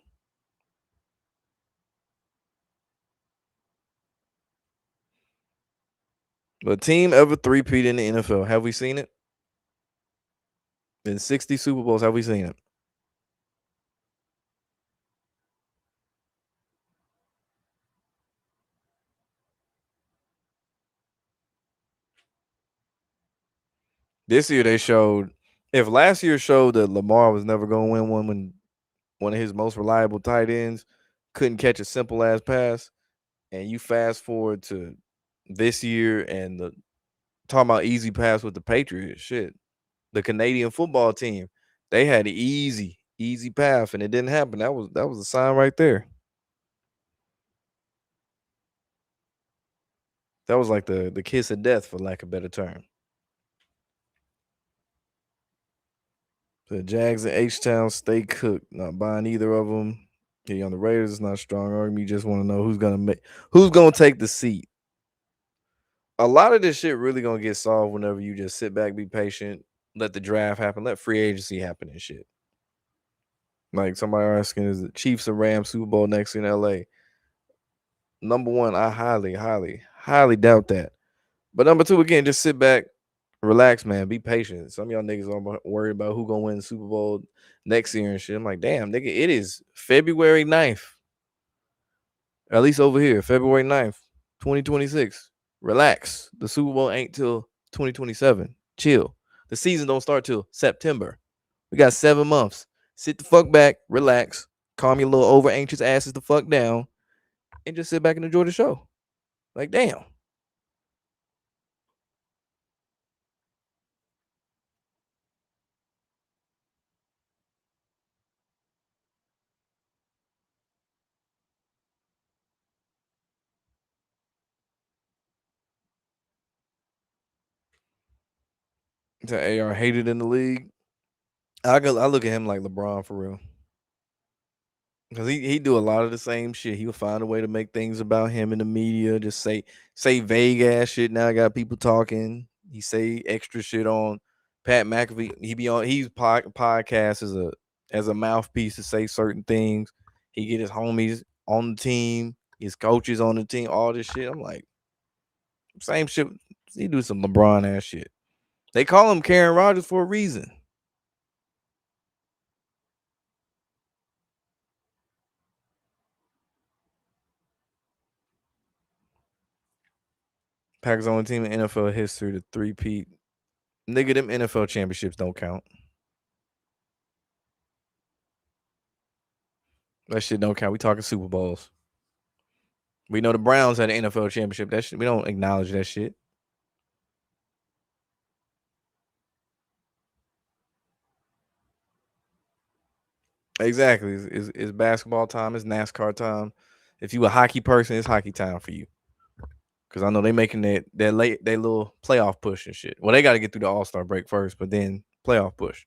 But team ever three-peat in the NFL? Have we seen it? In 60 Super Bowls, have we seen it? This year they showed. If last year showed that Lamar was never going to win one when one of his most reliable tight ends couldn't catch a simple ass pass, and you fast forward to this year and the talking about easy pass with the Patriots, shit, the Canadian football team, they had an easy path, and it didn't happen. That was a sign right there. That was like the kiss of death, for lack of a better term. The Jags and H Town stay cooked. Not buying either of them. Getting on the Raiders is not a strong argument. You just want to know who's gonna take the seat. A lot of this shit really gonna get solved whenever you just sit back, be patient, let the draft happen, let free agency happen and shit. Like somebody asking, is the Chiefs or Rams Super Bowl next in LA? Number one, I highly doubt that. But number two, again, just sit back, relax, man. Be patient. Some of y'all niggas are worried about who gonna win the Super Bowl next year and shit. I'm like, damn, nigga, it is February 9th. At least over here, February 9th, 2026. Relax. The Super Bowl ain't till 2027. Chill. The season don't start till September. We got 7 months. Sit the fuck back, relax, calm your little over anxious asses the fuck down, and just sit back and enjoy the show. Like, damn. To AR hated in the league. I look at him like LeBron for real. Cause he do a lot of the same shit. He'll find a way to make things about him in the media. Just say vague ass shit. Now I got people talking. He say extra shit on Pat McAfee. He be on podcast as a mouthpiece to say certain things. He get his homies on the team, his coaches on the team, all this shit. I'm like, same shit. He do some LeBron ass shit. They call him Karen Rodgers for a reason. Packers only team in NFL history to three-peat. Nigga, them NFL championships don't count. That shit don't count. We talking Super Bowls. We know the Browns had an NFL championship. That shit, we don't acknowledge that shit. Exactly. It's basketball time. It's NASCAR time. If you a hockey person, it's hockey time for you. Cause I know they making that late they little playoff push and shit. Well, they got to get through the All-Star break first, but then playoff push.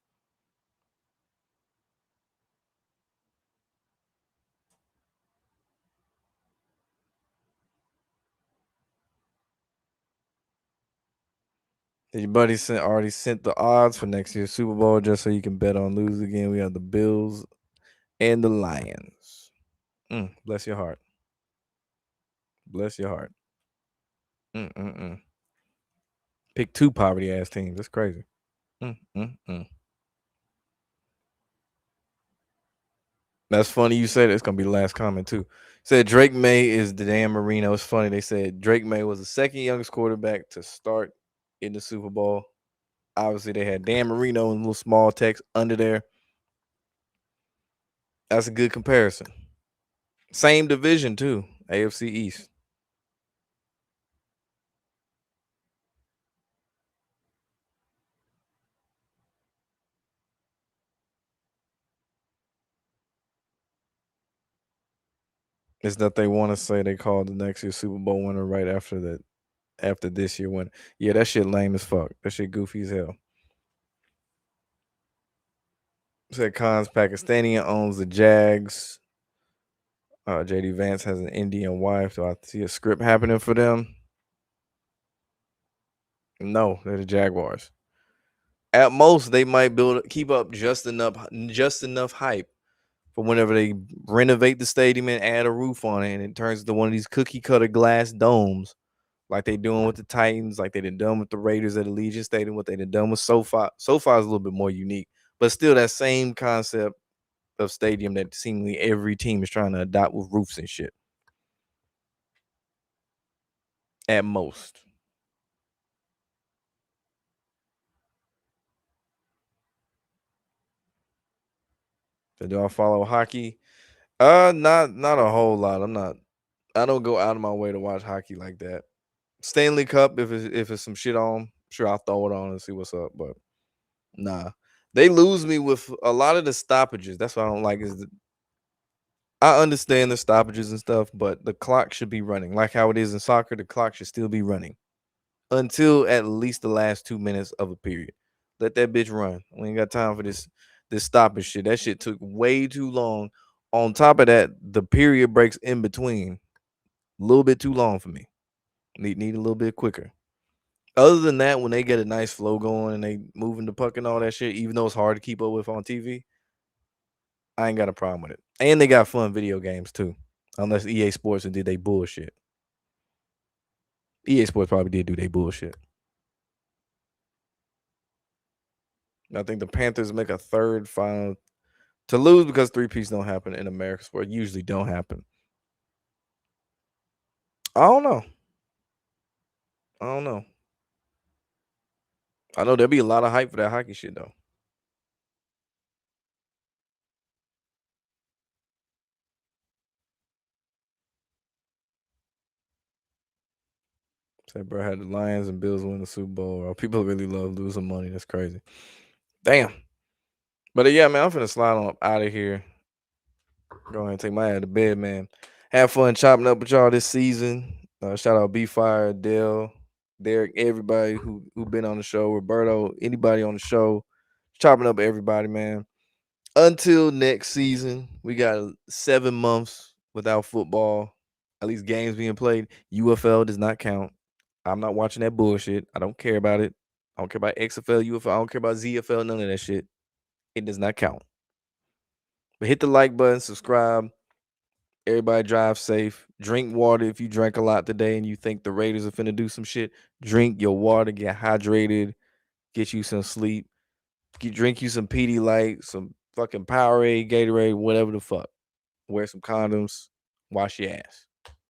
Your buddy already sent the odds for next year's Super Bowl just so you can bet on lose again. We have the Bills and the Lions. Bless your heart. Bless your heart. Mm-mm-mm. Pick two poverty ass teams. That's crazy. Mm-mm-mm. That's funny you said it. It's gonna be the last comment too. Said Drake May is the Dan Marino. It's funny. They said Drake May was the second youngest quarterback to start in the Super Bowl. Obviously, they had Dan Marino and little small text under there. That's a good comparison. Same division too. AFC East. It's that they want to say they called the next year's Super Bowl winner right after that after this year win. Yeah, that shit lame as fuck. That shit goofy as hell. Said Khan's Pakistani owns the Jags. JD Vance has an Indian wife. Do I see a script happening for them? No, they're the Jaguars. At most, they might keep up just enough hype for whenever they renovate the stadium and add a roof on it, and it turns into one of these cookie cutter glass domes, like they doing with the Titans, like they done with the Raiders at Allegiant Stadium, what they done with SoFi. SoFi is a little bit more unique, but still that same concept of stadium that seemingly every team is trying to adopt with roofs and shit. At most. So do I follow hockey? Not a whole lot. I don't go out of my way to watch hockey like that. Stanley Cup, if it's some shit on, sure I'll throw it on and see what's up. But nah, they lose me with a lot of the stoppages. That's what I don't like. I understand the stoppages and stuff, but the clock should be running like how it is in soccer. The clock should still be running until at least the last 2 minutes of a period. Let that bitch run. We ain't got time for this stoppage shit. That shit took way too long. On top of that, the period breaks in between a little bit too long for me. Need a little bit quicker. Other than that, when they get a nice flow going and they moving the puck and all that shit, even though it's hard to keep up with on TV, I ain't got a problem with it. And they got fun video games too, unless EA Sports and did they bullshit. EA Sports probably did do they bullshit. I think the Panthers make a third final to lose because three-peats don't happen in American sport. Usually don't happen. I don't know. I don't know. I know there'll be a lot of hype for that hockey shit though. Say, bro, had the Lions and Bills win the Super Bowl. Bro. People really love losing money. That's crazy. Damn. But yeah, man, I'm finna slide on up out of here. Go ahead and take my ass to bed, man. Have fun chopping up with y'all this season. Shout out B Fire, Dale, Derek, everybody who been on the show, Roberto, anybody on the show, chopping up everybody, man. Until next season, we got 7 months without football, at least games being played. UFL does not count. I'm not watching that bullshit. I don't care about it. I don't care about XFL, UFL. I don't care about ZFL, none of that shit. It does not count. But hit the like button, subscribe. Everybody drive safe. Drink water if you drank a lot today and you think the Raiders are finna do some shit. Drink your water, get hydrated, get you some sleep. Drink you some PD Light, some fucking Powerade, Gatorade, whatever the fuck. Wear some condoms. Wash your ass.